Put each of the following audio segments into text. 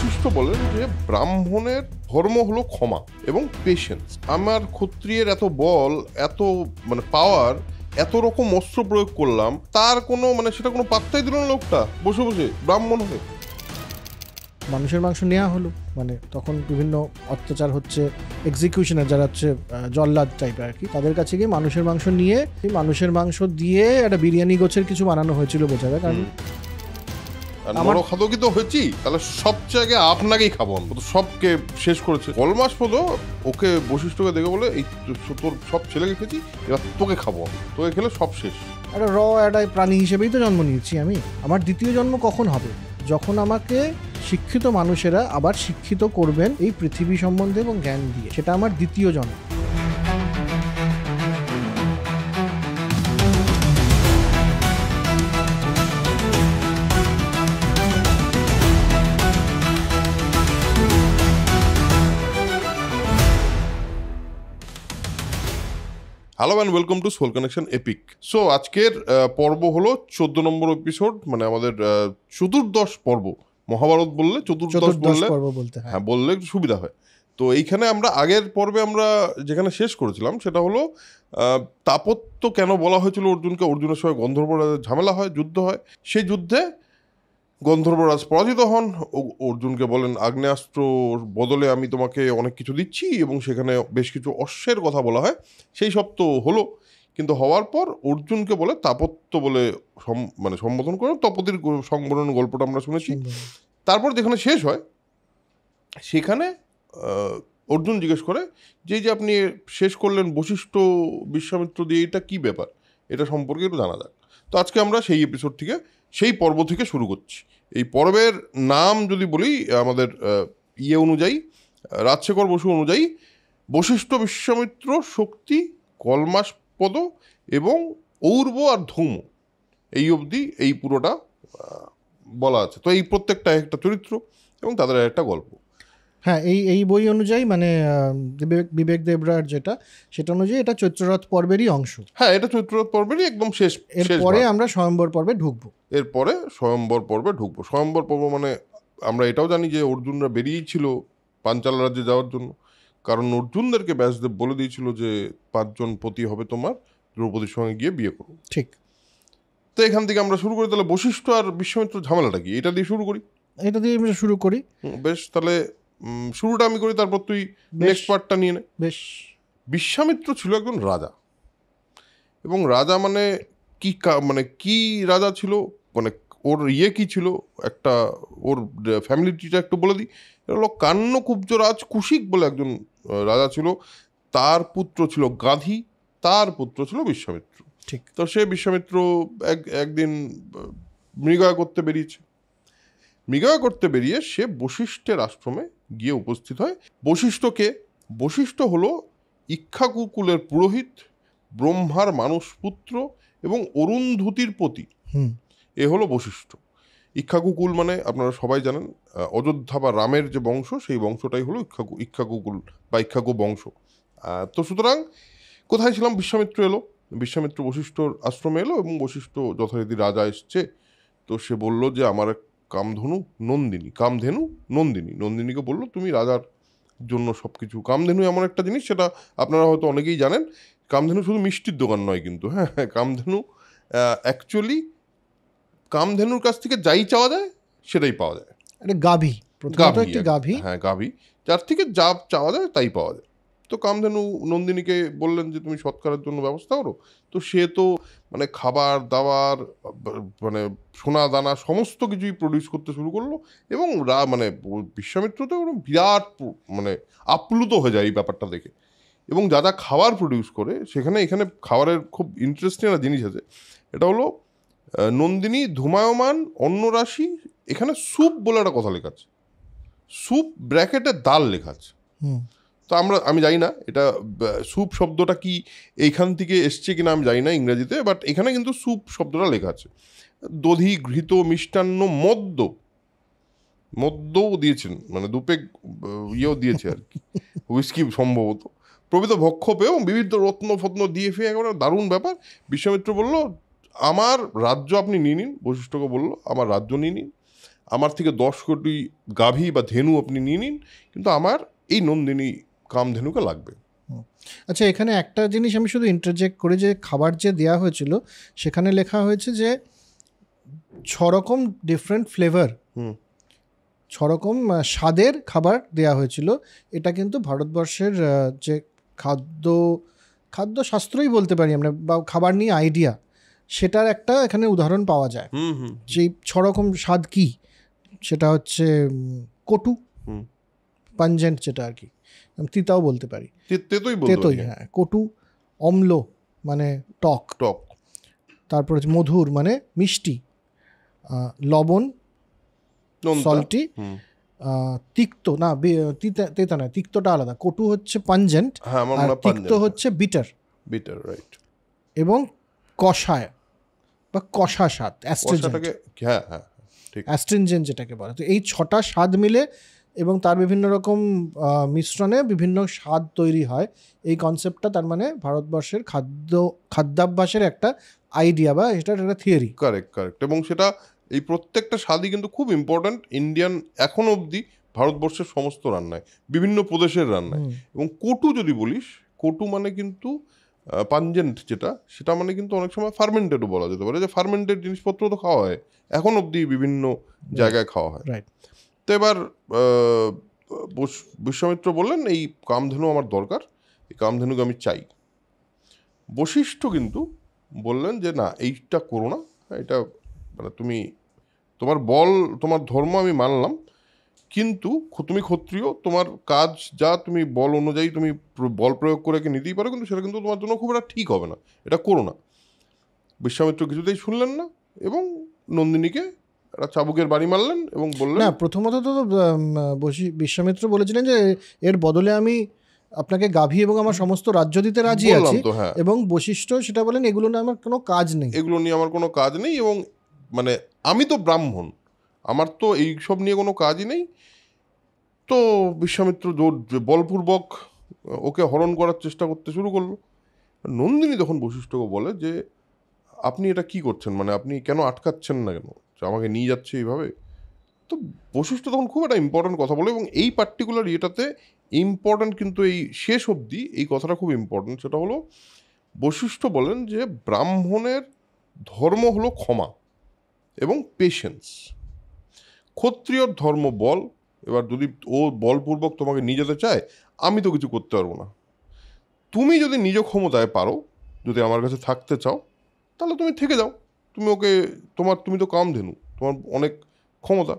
বশিষ্ঠ বলেন যে ব্রাহ্মণের ধর্ম হলো ক্ষমা এবং পেশেন্স। আমার ক্ষত্রিয়ের এত বল, এত পাওয়ার, এত রকম অস্ত্র প্রয়োগ করলাম, তার কোনো সেটা কোনো পাত্তাই দিল না লোকটা, বসে বসে ব্রাহ্মণ হয়ে। মানুষের মাংস নেওয়া হলো, তখন বিভিন্ন অত্যাচার হচ্ছে, এক্সিকিউশনের যারা হচ্ছে জল্লাদ টাইপের আর কি, তাদের কাছে গিয়ে মানুষের মাংস নিয়ে, মানুষের মাংস দিয়ে একটা বিরিয়ানি গোছের কিছু বানানো হয়েছিল বোঝা যায়। কারণ বড় খাদকি তো হয়েছি, তাহলে সবচেয়ে আগে আপনাকেই খাবো, সবকে শেষ করেছে। কলমাস পদ ওকে বশিষ্ঠকে দেখে বলে, এই তোর সব ছেলেকে খেয়েছি, এবার তোকে খাবো, তোকে খেলে সব শেষ। একটা একটা প্রাণী হিসেবেই তো জন্ম নিয়েছি আমি। আমার দ্বিতীয় জন্ম কখন হবে? যখন আমাকে শিক্ষিত মানুষেরা আবার শিক্ষিত করবেন এই পৃথিবী সম্বন্ধে এবং জ্ঞান দিয়ে, সেটা আমার দ্বিতীয় জন্ম। Hello and welcome to soul connection epic. So আজকের পর্ব হলো 14 নম্বর এপিসোড, আমাদের চতুর্দশ পর্ব। মহাভারত বললে চতুর্দশ বললে, হ্যাঁ বললে একটু সুবিধা হয়। তো এইখানে আমরা আগের পর্বে আমরা যেখানে শেষ করেছিলাম সেটা হলো তাপত্য কেন বলা হয়েছিল অর্জুনকে। অর্জুনের সঙ্গে গন্ধর্বরাজের ঝামেলা হয়, যুদ্ধ হয়। সেই যুদ্ধে গন্ধর্বরাজ পরাজিত হন। অর্জুনকে বলেন আগ্নেয়াস্ত্রর বদলে আমি তোমাকে অনেক কিছু দিচ্ছি, এবং সেখানে বেশ কিছু অশ্বের কথা বলা হয়। সেই সব তো হলো, কিন্তু হওয়ার পর অর্জুনকে বলে তাপত্য বলে সম্বোধন করে। তপতির সংবরণ গল্পটা আমরা শুনেছি। তারপর যেখানে শেষ হয় সেখানে অর্জুন জিজ্ঞেস করে যে আপনি শেষ করলেন বশিষ্ঠ বিশ্বামিত্র দিয়ে, এটা কি ব্যাপার, এটা সম্পর্কে একটু জানা যাক। তো আজকে আমরা সেই এপিসোড থেকে, সেই পর্ব থেকে শুরু করছি। এই পর্বের নাম যদি বলি আমাদের অনুযায়ী, রাজশেখর বসু অনুযায়ী, বশিষ্ঠ বিশ্বামিত্র শক্তি কলমাস পদ এবং ঔর্ব আর ধৌম, এই অবধি এই পুরোটা বলা আছে। তো এই প্রত্যেকটা একটা চরিত্র এবং তাদের একটা গল্প। হ্যাঁ, এই বই অনুযায়ী বিবেক দেবরার যেটা, সেটা অনুযায়ী এটা চৈত্ররথ পর্বেরই অংশ। হ্যাঁ, এটা চৈত্ররথ পর্বেরই একদম শেষ। এরপরে আমরা স্বয়ম্বর পর্বে ঢুকবো। স্বয়ম্বর পর্ব আমরা এটাও জানি যে অর্জুনরা বেরিয়েই ছিল পাঞ্চাল রাজ্যে যাওয়ার জন্য, কারণ অর্জুনদেরকে ব্যাসদেব বলে দিয়েছিল যে 5 জন পতি হবে তোমার, দ্রৌপদীর সঙ্গে গিয়ে বিয়ে করো। ঠিক। তো এখান থেকে আমরা শুরু করি। তাহলে বশিষ্ঠ আর বিশ্বামিত্র ঝামেলাটা কি, এটা দিয়ে শুরু করি। বেশ, তাহলে শুরুটা আমি করি, তারপর তুই নেক্সট পার্টটা নিয়ে নে। বেশ। বিশ্বামিত্র ছিল একজন রাজা, এবং রাজা কি রাজা ছিল, ওর কি ছিল, একটা ওর ফ্যামিলি ট্রিটা একটু বলে দিই। এটা হলো কান্যকুব্জ রাজ কুশিক বলে একজন রাজা ছিল। তার পুত্র ছিল গাধী, তার পুত্র ছিল বিশ্বামিত্র। ঠিক। তো সে বিশ্বামিত্র একদিন মৃগয়া করতে বেরিয়ে সে বশিষ্ঠের আশ্রমে গিয়ে উপস্থিত হয়। বশিষ্ঠ হলো ইক্ষ্বাকুকুলের পুরোহিত, ব্রহ্মার মানুষ পুত্র এবং অরুন্ধতির পতি। এ হলো বশিষ্ঠ। ইক্ষ্বাকুকুল আপনারা সবাই জানেন, অযোধ্যা বা রামের যে বংশ, সেই বংশটাই হলো ইক্ষ্বাকুকুল বা ইক্ষ্বাকু বংশ। তো সুতরাং কোথায় ছিলাম, বিশ্বামিত্র বশিষ্ঠর আশ্রমে এলো, এবং বশিষ্ঠ যথারীতি রাজা এসছে। তো সে বলল যে আমার এক কামধেনু নন্দিনীকে বললো তুমি রাজার জন্য সবকিছু। কামধেনু এমন একটা জিনিস, সেটা আপনারা হয়তো অনেকেই জানেন। কামধেনু শুধু মিষ্টির দোকান নয় কিন্তু, হ্যাঁ, কামধেনু অ্যাকচুয়ালি কামধেনুর কাছ থেকে যাই চাওয়া যায় সেটাই পাওয়া যায়। গাভী, হ্যাঁ, গাভী, যার থেকে যা চাওয়া যায় তাই পাওয়া যায়। তো কামধেনু নন্দিনীকে বললেন যে তুমি সৎকারের জন্য ব্যবস্থা করো। তো সে তো খাবার দাবার, সোনা দানা সমস্ত কিছুই প্রডিউস করতে শুরু করলো, এবং বিশ্বামিত্র তো বিরাট আপ্লুত হয়ে যায় এই ব্যাপারটা দেখে। এবং যা যা খাবার প্রডিউস করে, এখানে খাবারের খুব ইন্টারেস্টিং একটা জিনিস আছে। এটা হলো নন্দিনী ধূমায়মান অন্নরাশি, এখানে স্যুপ বলে একটা কথা লেখা আছে, স্যুপ ব্র্যাকেটে দাল লেখা আছে। তো আমি জানি না এটা স্যুপ শব্দটা কি এইখান থেকে এসছে কিনা আমি জানি না ইংরেজিতে, বাট এখানে কিন্তু স্যুপ শব্দটা লেখা আছে। দধি, ঘৃত, মিষ্টান্ন, মদ্যও দিয়েছেন, দুপে ইয়েও দিয়েছে আর কি, হুইস্কি সম্ভবত, প্রভৃত ভক্ষ পেয়ে এবং বিবিধ রত্ন দিয়ে ফেয়ে একেবারে দারুণ ব্যাপার। বিশ্বামিত্র বলল আমার রাজ্য আপনি নিয়ে নিন, বশিষ্ঠকে বললো আমার রাজ্য নিয়ে নিন, আমার থেকে 10 কোটি গাভী বা ধেনু আপনি নিয়ে নিন, কিন্তু আমার এই নন্দিনী কামধেনুকে লাগবে। আচ্ছা, এখানে একটা জিনিস আমি শুধু ইন্টারজেক্ট করে, যে খাবার যে দেওয়া হয়েছিল সেখানে লেখা হয়েছে যে 6 রকম ডিফারেন্ট ফ্লেভার, 6 রকম স্বাদের খাবার দেওয়া হয়েছিল। এটা কিন্তু ভারতবর্ষের যে খাদ্য শাস্ত্রই বলতে পারি আমরা, বা খাবার নিয়ে আইডিয়া, সেটার একটা এখানে উদাহরণ পাওয়া যায়। যেই 6 রকম স্বাদ কি, সেটা হচ্ছে কটু, পাঞ্জেন্ট যেটা আর কি, তিতাও বলতে পারি, তেতোই, হ্যাঁ, কটু, অম্ল মানে টক, তারপর হচ্ছে মধুর মানে মিষ্টি, লবণ সল্টি, তিক্ত না, তেতা নয়, তিক্তটা আলাদা, কটু হচ্ছে পাঞ্জেন্ট আর তিক্ত হচ্ছে বিটার, রাইট, এবং কষায় বা কষা স্বাদ, অ্যাস্ট্রিনজেন্ট যেটাকে বলে। তো এই 6টা স্বাদ মিলে এবং তার বিভিন্ন রকম মিশ্রণে বিভিন্ন স্বাদ তৈরি হয়। এই কনসেপ্টটা তার মানে ভারতবর্ষের খাদ্যাভ্যাসের একটা আইডিয়া বা এটার একটা থিওরি। কারেক্ট। এবং সেটা এই প্রত্যেকটা স্বাদই কিন্তু খুব ইম্পর্ট্যান্ট ইন্ডিয়ান এখনো অবধি ভারতবর্ষের সমস্ত রান্নায়, বিভিন্ন প্রদেশের রান্নায়। এবং কটু যদি বলিস, কটু মানে কিন্তু পাঞ্জেন্ট যেটা, সেটা মানে কিন্তু অনেক সময় ফার্মেন্টেডও বলা যেতে পারে, যে ফার্মেন্টেড জিনিসপত্র তো খাওয়া হয় এখন অবধি, বিভিন্ন জায়গায় খাওয়া হয়। রাইট। তো এবার বিশ্বামিত্র বললেন এই কামধেনু আমার দরকার, এই কামধেনুকে আমি চাই। বশিষ্ঠ কিন্তু বললেন যে না, এইটা করো না, এটা মানে তোমার বল, তোমার ধর্ম আমি মানলাম, কিন্তু তুমি ক্ষত্রিয়, তোমার কাজ যা, তুমি বল অনুযায়ী তুমি বল প্রয়োগ করে নিতেই পারো, কিন্তু সেটা কিন্তু তোমার জন্য খুব একটা ঠিক হবে না, এটা করো না। বিশ্বামিত্র কিছুতেই শুনলেন না এবং নন্দিনীকে একটা চাবুকের বাড়ি মারলেন এবং বললেন, না, প্রথমত তো বিশ্বামিত্র বলেছিলেন যে এর বদলে আমি আপনাকে গাভী এবং আমার সমস্ত রাজ্য দিতে রাজি আছি, এবং বশিষ্ঠ সেটা বলেন এগুলো নিয়ে আমার কোনো কাজ নেই, এবং মানে আমি তো ব্রাহ্মণ, আমার তো এইসব নিয়ে কোনো কাজই নেই। তো বিশ্বামিত্র বলপূর্বক ওকে হরণ করার চেষ্টা করতে শুরু করলো। নন্দিনী তখন বশিষ্ঠকে বলে যে আপনি এটা কি করছেন, মানে আপনি কেন আটকাচ্ছেন না, কেন আমাকে নিয়ে যাচ্ছে এইভাবে। তো বশিষ্ঠ তখন খুব একটা ইম্পর্ট্যান্ট কথা বলে, এবং এই পার্টিকুলার এটাতে ইম্পর্ট্যান্ট, কিন্তু এই শেষ অবধি এই কথাটা খুব ইম্পর্ট্যান্ট। সেটা হলো বশিষ্ঠ বলেন যে ব্রাহ্মণের ধর্ম হলো ক্ষমা এবং পেশেন্স, ক্ষত্রিয়র ধর্ম বল। এবার যদি ও বলপূর্বক তোমাকে নিয়ে যেতে চায়, আমি তো কিছু করতে পারবো না। তুমি যদি নিজ ক্ষমতায় পারো, যদি আমার কাছে থাকতে চাও, তাহলে তুমি থেকে যাও, তুমি তো কামধেনু, তোমার অনেক ক্ষমতা।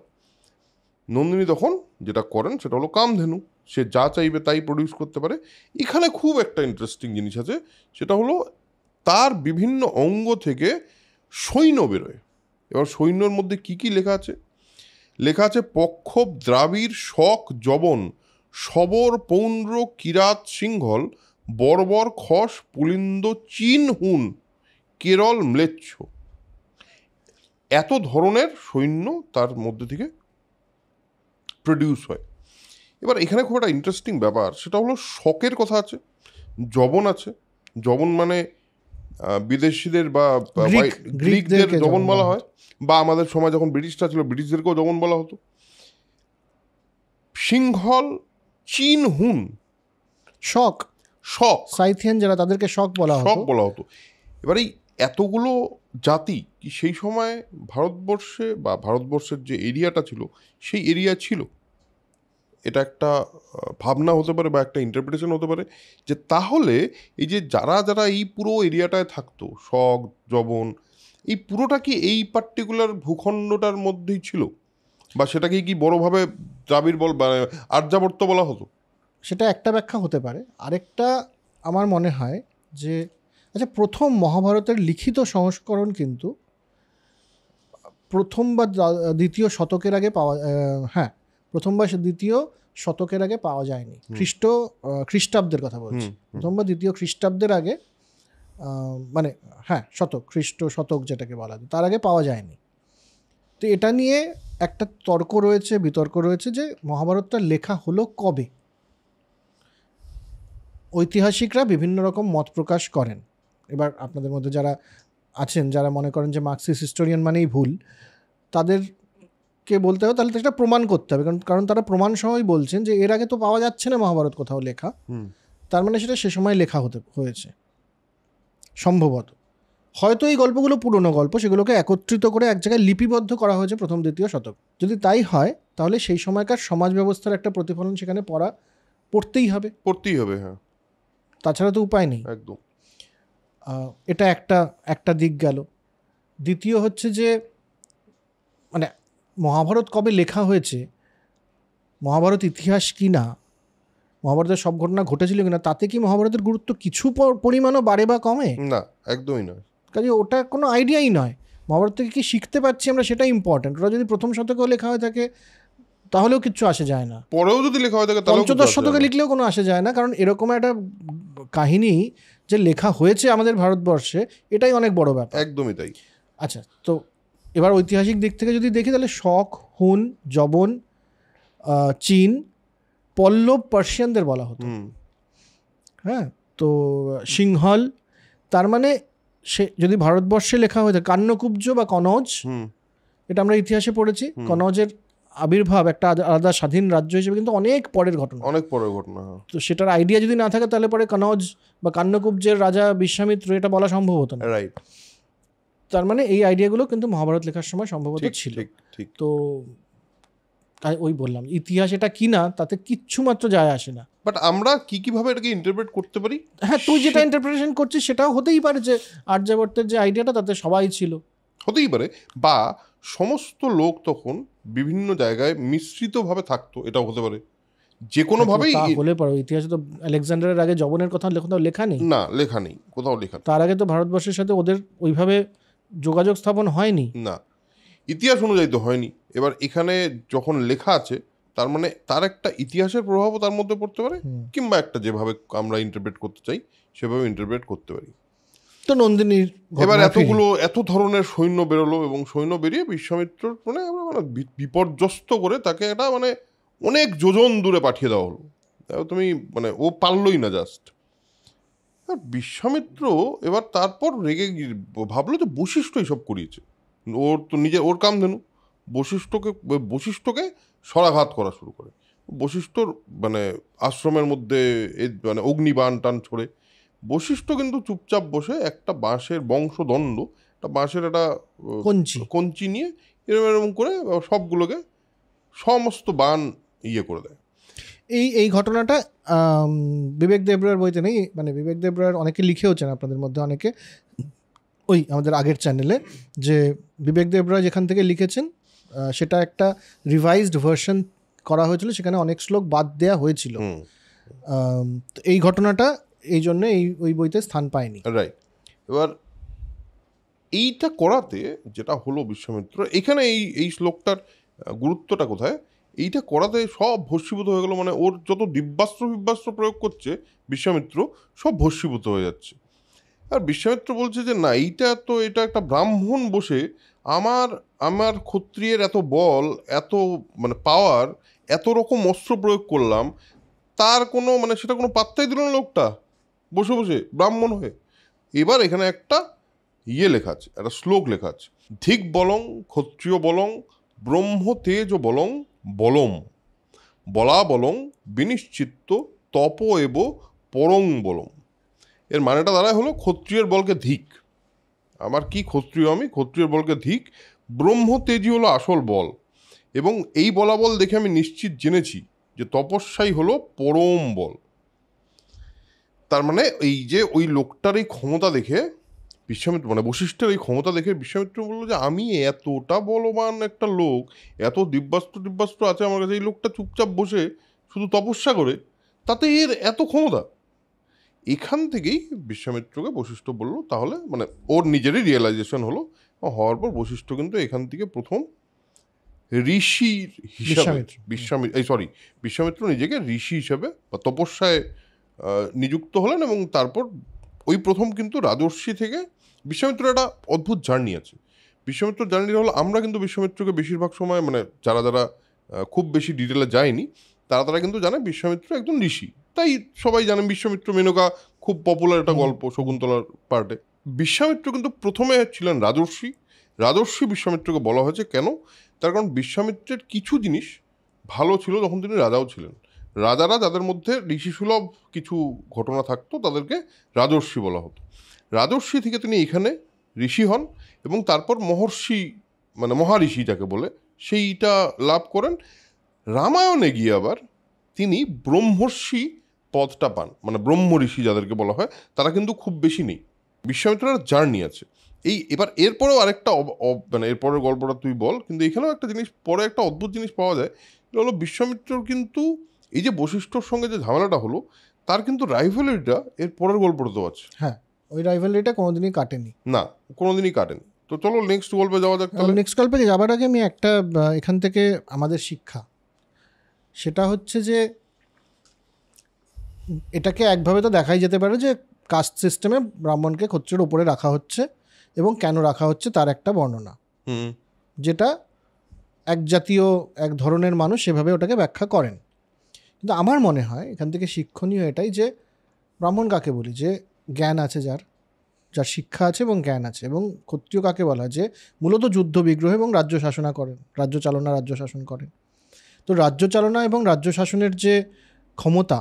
নন্দিনী তখন যেটা করেন সেটা হলো কামধেনু, সে যা চাইবে তাই প্রডিউস করতে পারে। এখানে খুব একটা ইন্টারেস্টিং জিনিস আছে, সেটা হলো তার বিভিন্ন অঙ্গ থেকে সৈন্য বেরোয়। এবার সৈন্যর মধ্যে কি কি লেখা আছে? পক্ষব, দ্রাবিড়, শক, যবন, শবর, পৌন্ড্র, কিরাত, সিংহল, বর্বর, খস, পুলিন্দ, চীন, হুন, কেরল, ম্লেচ্ছ। এত ধরনের সৈন্য তার মধ্যে থেকে প্রডিউস হয়। এবার এখানে খুব একটা ইন্টারেস্টিং ব্যাপার, সেটা হলো শকের কথা আছে, যবন আছে। যবন মানে বিদেশিদের বা গ্রিকদের যবন বলা হয়, বা আমাদের সময় যখন ব্রিটিশরা ছিল ব্রিটিশদেরকেও যবন বলা হতো। সিংহল, চীন, হুন, শক সাইথিয়ান যারা, তাদেরকে শক বলা হতো। এবার এই এতগুলো জাতি কি সেই সময় ভারতবর্ষে বা ভারতবর্ষের যে এরিয়াটা ছিল সেই এরিয়া ছিল? এটা একটা ভাবনা হতে পারে বা একটা ইন্টারপ্রিটেশন হতে পারে, যে তাহলে এই যে যারা এই পুরো এরিয়াটায় থাকতো, শক, যবন, এই পুরোটা কি এই পার্টিকুলার ভূখণ্ডটার মধ্যেই ছিল, বা সেটাকে কি বড়োভাবে দ্রাবিড় বা আর্যাবর্ত বলা হতো? সেটা একটা ব্যাখ্যা হতে পারে। আরেকটা আমার মনে হয় যে, আচ্ছা, প্রথম মহাভারতের লিখিত সংস্করণ কিন্তু প্রথম বা দ্বিতীয় শতকের আগে প্রথম বা দ্বিতীয় শতকের আগে পাওয়া যায়নি। খ্রিস্টাব্দের কথা বলছি, প্রথম বা দ্বিতীয় খ্রিস্টাব্দের আগে, মানে শতক যেটাকে বলা যায়, তার আগে পাওয়া যায়নি। তো এটা নিয়ে একটা বিতর্ক রয়েছে যে মহাভারতটা লেখা হলো কবে। ঐতিহাসিকরা বিভিন্ন রকম মত প্রকাশ করেন। এবার আপনাদের মধ্যে যারা আছেন, যারা মনে করেন যে মার্কসিস্ট হিস্টোরিয়ান মানেই ভুল, তাদের কে বলতে হবে, তাহলে সেটা প্রমাণ করতে হবে, কারণ তারা প্রমাণ সহই বলছেন যে এর আগে তো পাওয়া যাচ্ছে না মহাভারত কোথাও লেখা, তার মানে সেটা সে সময় লেখা হয়েছে সম্ভবত। হয়তো এই গল্পগুলো পুরনো গল্প, সেগুলোকে একত্রিত করে এক জায়গায় লিপিবদ্ধ করা হয়েছে প্রথম দ্বিতীয় শতক। যদি তাই হয় তাহলে সেই সময়কার সমাজ ব্যবস্থার একটা প্রতিফলন সেখানে পড়তেই হবে। হ্যাঁ, তাছাড়া তো উপায় নেই একদম। এটা একটা দিক গেল। দ্বিতীয় হচ্ছে যে মানে মহাভারত কবে লেখা হয়েছে, মহাভারত ইতিহাস কি না, মহাভারতের সব ঘটনা ঘটেছিল কিনা, তাতে কি মহাভারতের গুরুত্ব কিছু পরিমাণও বাড়ে বা কমে? না, একদমই নয়। কাজে ওটা কোনো আইডিয়াই নয়। মহাভারত থেকে কি শিখতে পারছি আমরা সেটা ইম্পর্টেন্ট। ওটা যদি প্রথম শতকেও লেখা হয়ে থাকে তাহলেও কিচ্ছু আসে যায় না, পরেও যদি লেখা হয়ে থাকে পঞ্চদশ শতকে লিখলেও কোনো আসে যায় না, কারণ এরকম একটা কাহিনী যে লেখা হয়েছে আমাদের ভারতবর্ষে, এটাই অনেক বড় ব্যাপার। একদমই তাই। আচ্ছা, তো এবার ঐতিহাসিক দিক থেকে যদি দেখি তাহলে শক, হুন, যবন, চীন, পল্লব পার্সিয়ানদের বলা হতো। হ্যাঁ, তো সিংহল, তার মানে সে যদি ভারতবর্ষে লেখা হয়ে থাকে, কান্যকুব্জ বা কনৌজ, এটা আমরা ইতিহাসে পড়েছি। কনৌজের আবির্ভাব একটা আলাদা স্বাধীন রাজ্য হিসেবে কিন্তু অনেক পরের ঘটনা। তো সেটার আইডিয়া যদি না থাকে তাহলে পরে কনৌজ বা কান্যকুব্জের রাজা বিশ্বামিত্র এটা বলা সম্ভব হতো না। রাইট। তার মানে এই আইডিয়াগুলো কিন্তু মহাভারত লেখার সময় সম্ভবত ছিল। তো ওই বললাম, ইতিহাস এটা কি না তাতে কিচ্ছু মাত্র যায় আসে না। বাট আমরা কিভাবে এটাকে ইন্টারপ্রেট করতে পারি? হ্যাঁ, তুই যেটা ইন্টারপ্রিটেশন করছিস সেটাও হতেই পারে যে আর্যাবর্তের যে আইডিয়াটা তাতে সবাই ছিল, হতেই পারে, বা সমস্ত লোক তখন বিভিন্ন জায়গায় মিশ্রিতভাবে থাকতো, এটাও হতে পারে। যে কোনো ভাবেই হলে পারে। ইতিহাসে তো আলেকজান্ডারের আগে যবনের কথা কোথাও লেখা নেই। না, লেখা নেই, কোথাও লেখা। তার আগে তো ভারতবর্ষের সাথে ওদের ওইভাবে যোগাযোগ স্থাপন হয়নি। না, ইতিহাস অনুযায়ী তো হয়নি। এবার এখানে যখন লেখা আছে তার মানে তার একটা ইতিহাসের প্রভাবও তার মধ্যে পড়তে পারে, কিংবা একটা যেভাবে আমরা ইন্টারপ্রেট করতে চাই সেভাবে ইন্টারপ্রেট করতে পারি। তো নন্দিনীর এবার এত ধরনের সৈন্য বেরোলো, এবং সৈন্য বেরিয়ে বিশ্বামিত্র মানে বিপর্যস্ত করে তাকে এটা মানে অনেক যোজন দূরে পাঠিয়ে দেওয়া হলো। তুমি মানে ও পারলই না জাস্ট। বিশ্বামিত্র এবার তারপর রেগে ভাবলো যে বশিষ্ঠ এইসব করিয়েছে, ওর তো ওর কামধেনু। বশিষ্ঠকে সরাঘাত করা শুরু করে। বশিষ্ঠর মানে আশ্রমের মধ্যে মানে অগ্নিবাণ টান ছড়ে। বশিষ্ঠ কিন্তু চুপচাপ বসে একটা বাঁশের বংশদণ্ড, একটা বাঁশের একটা কঞ্চি নিয়ে এরকম করে সবগুলোকে সমস্ত বাণ করে দেয়। এই ঘটনাটা বিবেক দেবরায়ের বইতে নেই, মানে বিবেক দেবরায়ের অনেকে লিখেওছেন, আপনাদের মধ্যে অনেকে, ওই আমাদের আগের চ্যানেলে, যে বিবেক দেবরায় যেখান থেকে লিখেছেন সেটা একটা রিভাইজড ভার্সন করা হয়েছিল, সেখানে অনেক শ্লোক বাদ দেওয়া হয়েছিল। এই ঘটনাটা এই জন্য ওই বইতে স্থান পায়নি। রাইট। এবার এইটা করাতে যেটা হলো বিশ্বামিত্র, এখানে এই শ্লোকটার গুরুত্বটা কোথায়, এইটা করাতে সব ভস্মীভূত হয়ে গেল। মানে ওর যত দিব্যাস্ত্র প্রয়োগ করছে বিশ্বামিত্র, সব ভস্মীভূত হয়ে যাচ্ছে। আর বিশ্বামিত্র বলছে যে না, এটা একটা ব্রাহ্মণ বসে আমার ক্ষত্রিয়ের এত বল, এত মানে পাওয়ার, এত রকম অস্ত্র প্রয়োগ করলাম, তার কোনো মানে সেটা কোনো পাত্তাই দিল না লোকটা বসে বসে ব্রাহ্মণ হয়ে। এবার এখানে একটা লেখা আছে, একটা শ্লোক লেখা আছে, ধিক বলং ক্ষত্রিয় বলং ব্রহ্ম তেজ বলং বলম বলা বলং বিনিশ্চিত্ত তপ এব পরং বলম। এর মানেটা দাঁড়ায় হলো, ক্ষত্রিয়ের বলকে ধিক, আমার কি ক্ষত্রিয়, আমি ক্ষত্রিয়ের বলকে ধিক, ব্রহ্ম তেজি হলো আসল বল, এবং এই বলাবল দেখে আমি নিশ্চিত জেনেছি যে তপস্যাই হলো পরম বল। তার মানে এই যে ওই লোকটার এই ক্ষমতা দেখে বিশ্বামিত্র, মানে বশিষ্ঠের এই ক্ষমতা দেখে বিশ্বামিত্র বললো যে আমি এতটা বলবান একটা লোক, এত দিব্যাস্ত্র আছে আমার কাছে, এই লোকটা চুপচাপ বসে শুধু তপস্যা করে, তাতে এর এত ক্ষমতা। এখান থেকেই বিশ্বামিত্রকে বশিষ্ঠ বললো, তাহলে মানে ওর নিজেরই রিয়েলাইজেশন হলো। হওয়ার পর বশিষ্ঠ কিন্তু এখান থেকে প্রথম ঋষির হিসাবে বিশ্বামিত্র নিজেকে ঋষি হিসাবে বা তপস্যায় নিযুক্ত হলেন, এবং তারপর ওই প্রথম কিন্তু রাজর্ষি থেকে বিশ্বামিত্র একটা অদ্ভুত জার্নি আছে। বিশ্বামিত্র জার্নিটা হলো, আমরা কিন্তু বিশ্বামিত্রকে বেশিরভাগ সময় মানে যারা খুব বেশি ডিটেলে যায়নি তারা কিন্তু জানে বিশ্বামিত্র একজন ঋষি, তাই সবাই জানে বিশ্বামিত্র মেনকা খুব পপুলার একটা গল্প শকুন্তলার পার্টে। বিশ্বামিত্র কিন্তু প্রথমে ছিলেন রাজর্ষি, রাজর্ষি বিশ্বামিত্রকে বলা হয়েছে কেন? তার কারণ বিশ্বামিত্রের কিছু জিনিস ভালো ছিল যখন তিনি রাজাও ছিলেন। রাজারা যাদের মধ্যে ঋষিসুলভ কিছু ঘটনা থাকতো তাদেরকে রাজর্ষি বলা হতো। রাজর্ষি থেকে তিনি এখানে ঋষি হন এবং তারপর মহর্ষি মানে মহাঋষি যাকে বলে সেইটা লাভ করেন। রামায়ণে গিয়ে আবার তিনি ব্রহ্মর্ষি পদটা পান, মানে ব্রহ্ম ঋষি যাদেরকে বলা হয় তারা কিন্তু খুব বেশি নেই। বিশ্বামিত্রের জার্নি আছে। এবার এরপরেও আরেকটা মানে এরপরের গল্পটা তুই বল, কিন্তু এখানেও একটা জিনিস পরে একটা অদ্ভুত জিনিস পাওয়া যায়, এটা হলো বিশ্বামিত্রর কিন্তু এই যে বশিষ্ঠর সঙ্গে যে ঝামেলাটা হলো তার কিন্তু রাইভালরিটা এর পরের গল্পটাতেও আছে। হ্যাঁ, ওই রাইভালরিটা কোনোদিনই কাটেনি, না কোনোদিনই কাটেনি। তো চলো নেক্সট গল্পে যাওয়া যাক। নেক্সট গল্পে যাবার আগে আমি একটা এখান থেকে আমাদের শিক্ষা, সেটা হচ্ছে যে এটাকে একভাবে তো দেখাই যেতে পারে যে কাস্ট সিস্টেমে ব্রাহ্মণকে ক্ষত্রিয়ের উপরে রাখা হচ্ছে এবং কেন রাখা হচ্ছে তার একটা বর্ণনা, যেটা এক জাতীয় এক ধরনের মানুষ সেভাবে ওটাকে ব্যাখ্যা করেন। কিন্তু আমার মনে হয় এখান থেকে শিক্ষণীয় এটাই যে ব্রাহ্মণ কাকে বলি, যে জ্ঞান আছে, যার শিক্ষা আছে এবং জ্ঞান আছে। এবং ক্ষত্রিয় কাকে বলা, যে মূলত যুদ্ধ বিগ্রহ এবং রাজ্য শাসনা করেন, রাজ্য চালনা রাজ্য শাসন করেন। তো রাজ্য চালনা এবং রাজ্য শাসনের যে ক্ষমতা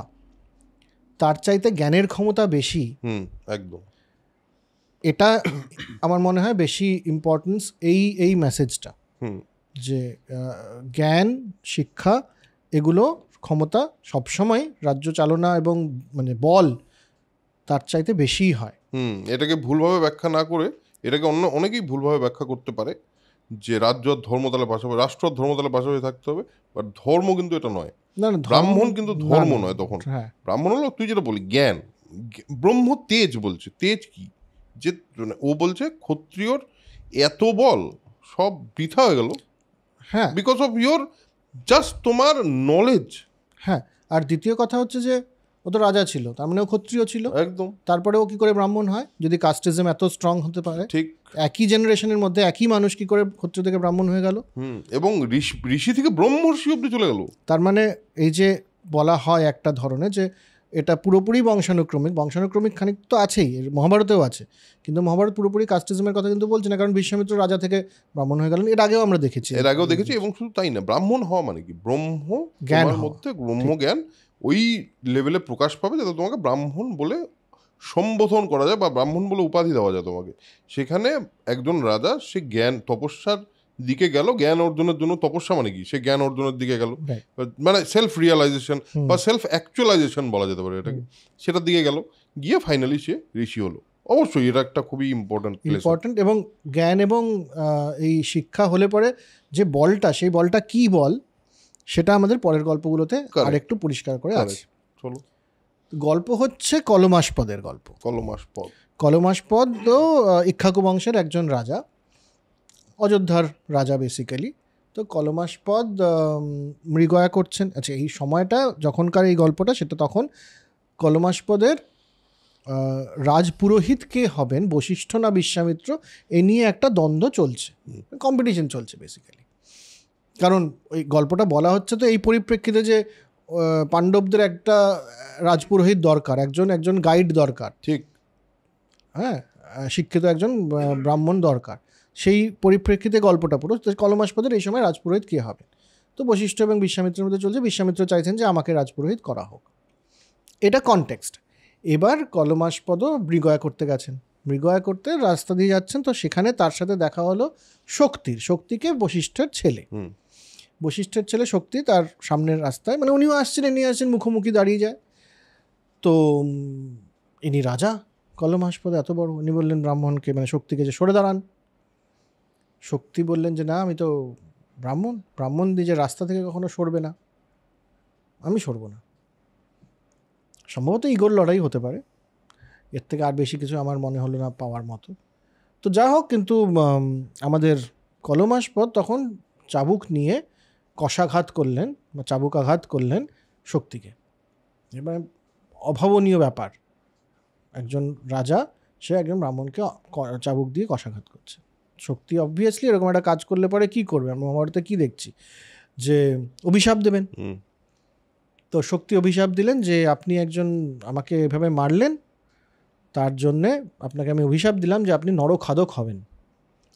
তার চাইতে জ্ঞানের ক্ষমতা বেশি। একদম এটা আমার মনে হয় বেশি ইম্পর্টেন্স এই মেসেজটা, যে জ্ঞান শিক্ষা এগুলো ক্ষমতা সবসময় রাজ্য চালনা এবং মানে বল তার চাইতে বেশিই হয়। এটাকে ভুলভাবে ব্যাখ্যা না করে, এটাকে অনেকেই ভুলভাবে ব্যাখ্যা করতে পারে যে রাজ্য ধর্মতলের পাশাপাশি রাষ্ট্র ধর্মতলের পাশাপাশি থাকতে হবে, বাট ধর্ম কিন্তু এটা নয়। ব্রাহ্মণ কিন্তু ধর্ম নয় তখন। ব্রাহ্মণ হলো তুই যেটা বলি জ্ঞান, ব্রহ্ম তেজ বলছে। তেজ কি, যে ও বলছে ক্ষত্রিয়র এত বল সব বৃথা হয়ে গেল, হ্যাঁ, বিকজ অফ ইয়োর জাস্ট তোমার নলেজ। হ্যাঁ, আর দ্বিতীয় কথা হচ্ছে যে ও তো রাজা ছিল, তার মানে ও ক্ষত্রিয় ছিল একদম। তারপরে ও কি করে ব্রাহ্মণ হয় যদি কাস্টিজম এত স্ট্রং হতে পারে? ঠিক, একই জেনারেশনের মধ্যে একই মানুষ কি করে ক্ষত্রিয় থেকে ব্রাহ্মণ হয়ে গেল? এবং ঋষি থেকে ব্রহ্মর্ষি অব্দি চলে গেল। তার মানে এই যে বলা হয় একটা ধরনের যে এটা পুরোপুরি বংশানুক্রমিক খানিক তো আছেই, মহাভারতেও আছে, কিন্তু মহাভারত পুরোপুরি কাস্টিজমের কথা কিন্তু বলছে না, কারণ বিশ্বামিত্র রাজা থেকে ব্রাহ্মণ হয়ে গেলেন। এর আগেও আমরা দেখেছি। এবং শুধু তাই না, ব্রাহ্মণ হওয়া মানে কি, ব্রহ্ম জ্ঞানের মধ্যে ব্রহ্মজ্ঞান ওই লেভেলে প্রকাশ পাবে যাতে তোমাকে ব্রাহ্মণ বলে সম্বোধন করা যায় বা ব্রাহ্মণ বলে উপাধি দেওয়া যায় তোমাকে। সেখানে একজন রাজা সে জ্ঞান তপস্যার দিকে গেল, জ্ঞান অর্জনের জন্য। তপস্যা মানে কি, সে জ্ঞান অর্জনের দিকে গেল, মানে সেলফ রিয়েলাইজেশন বা সেলফ অ্যাকচুয়ালাইজেশন বলা যেতে পারে এটাকে, সেটার দিকে গেল, গিয়ে ফাইনালি সে ঋষি হলো। অবশ্যই এটা একটা খুবই ইম্পর্টেন্ট। এবং জ্ঞান এবং এই শিক্ষা হলে পরে যে বলটা, সেই বলটা কি বল, সেটা আমাদের পরের গল্পগুলোতে আরেকটু পরিষ্কার করে আছে। চলো, গল্প হচ্ছে কলমাসপদের গল্প। কলমাসপদ তো ইক্ষ্বাকু বংশের একজন রাজা, অযোধ্যার রাজা বেসিক্যালি। তো কলমাসপদ মৃগয়া করছেন। আচ্ছা, এই সময়টা যখনকার এই গল্পটা, সেটা তখন কলমাসপদের রাজপুরোহিত কে হবেন, বশিষ্ঠ না বিশ্বামিত্র, এ নিয়ে একটা দ্বন্দ্ব চলছে, কম্পিটিশন চলছে বেসিক্যালি। কারণ ওই গল্পটা বলা হচ্ছে তো এই পরিপ্রেক্ষিতে যে পাণ্ডবদের একটা রাজপুরোহিত দরকার, একজন গাইড দরকার, ঠিক, হ্যাঁ, শিক্ষিত একজন ব্রাহ্মণ দরকার। সেই পরিপ্রেক্ষিতে গল্পটা পুরো। কলমাসপদের এই সময় রাজপুরোহিত কে হবে, তো বশিষ্ঠ এবং বিশ্বামিত্রের মধ্যে চলছে। বিশ্বামিত্র চাইছেন যে আমাকে রাজপুরোহিত করা হোক, এটা কনটেক্সট। এবার কলমাসপদও মৃগয়া করতে গেছেন, মৃগয়া করতে রাস্তা দিয়ে যাচ্ছেন, তো সেখানে তার সাথে দেখা হলো শক্তিকে বশিষ্ঠের ছেলে শক্তি তার সামনের রাস্তায়, মানে উনিও আসছেন, মুখোমুখি দাঁড়িয়ে যায়। তো ইনি রাজা কলমাসপদ এত বড়, উনি বললেন ব্রাহ্মণকে, মানে শক্তিকে, যে সরে দাঁড়ান। শক্তি বললেন যে না, আমি তো ব্রাহ্মণ দিয়ে যে রাস্তা থেকে কখনো সরবে না, আমি সরব না। সম্ভবত ইগোর লড়াই হতে পারে, এর থেকে আর বেশি কিছু আমার মনে হলো না পাওয়ার মতো। তো যা হোক, কিন্তু আমাদের কলমাসপদ তখন চাবুক নিয়ে কষাঘাত করলেন বা চাবুকাঘাত করলেন শক্তিকে। এবার অভাবনীয় ব্যাপার, একজন রাজা সে একজন ব্রাহ্মণকে চাবুক দিয়ে কষাঘাত করছে। শক্তি অবভিয়াসলি এরকম একটা কাজ করলে পরে কি করবে, আমরা মহাভারতে কি দেখছি, যে অভিশাপ দেবেন। তো শক্তি অভিশাপ দিলেন যে আপনি আমাকে এভাবে মারলেন, তার জন্যে আপনাকে আমি অভিশাপ দিলাম যে আপনি নরখাদক হবেন।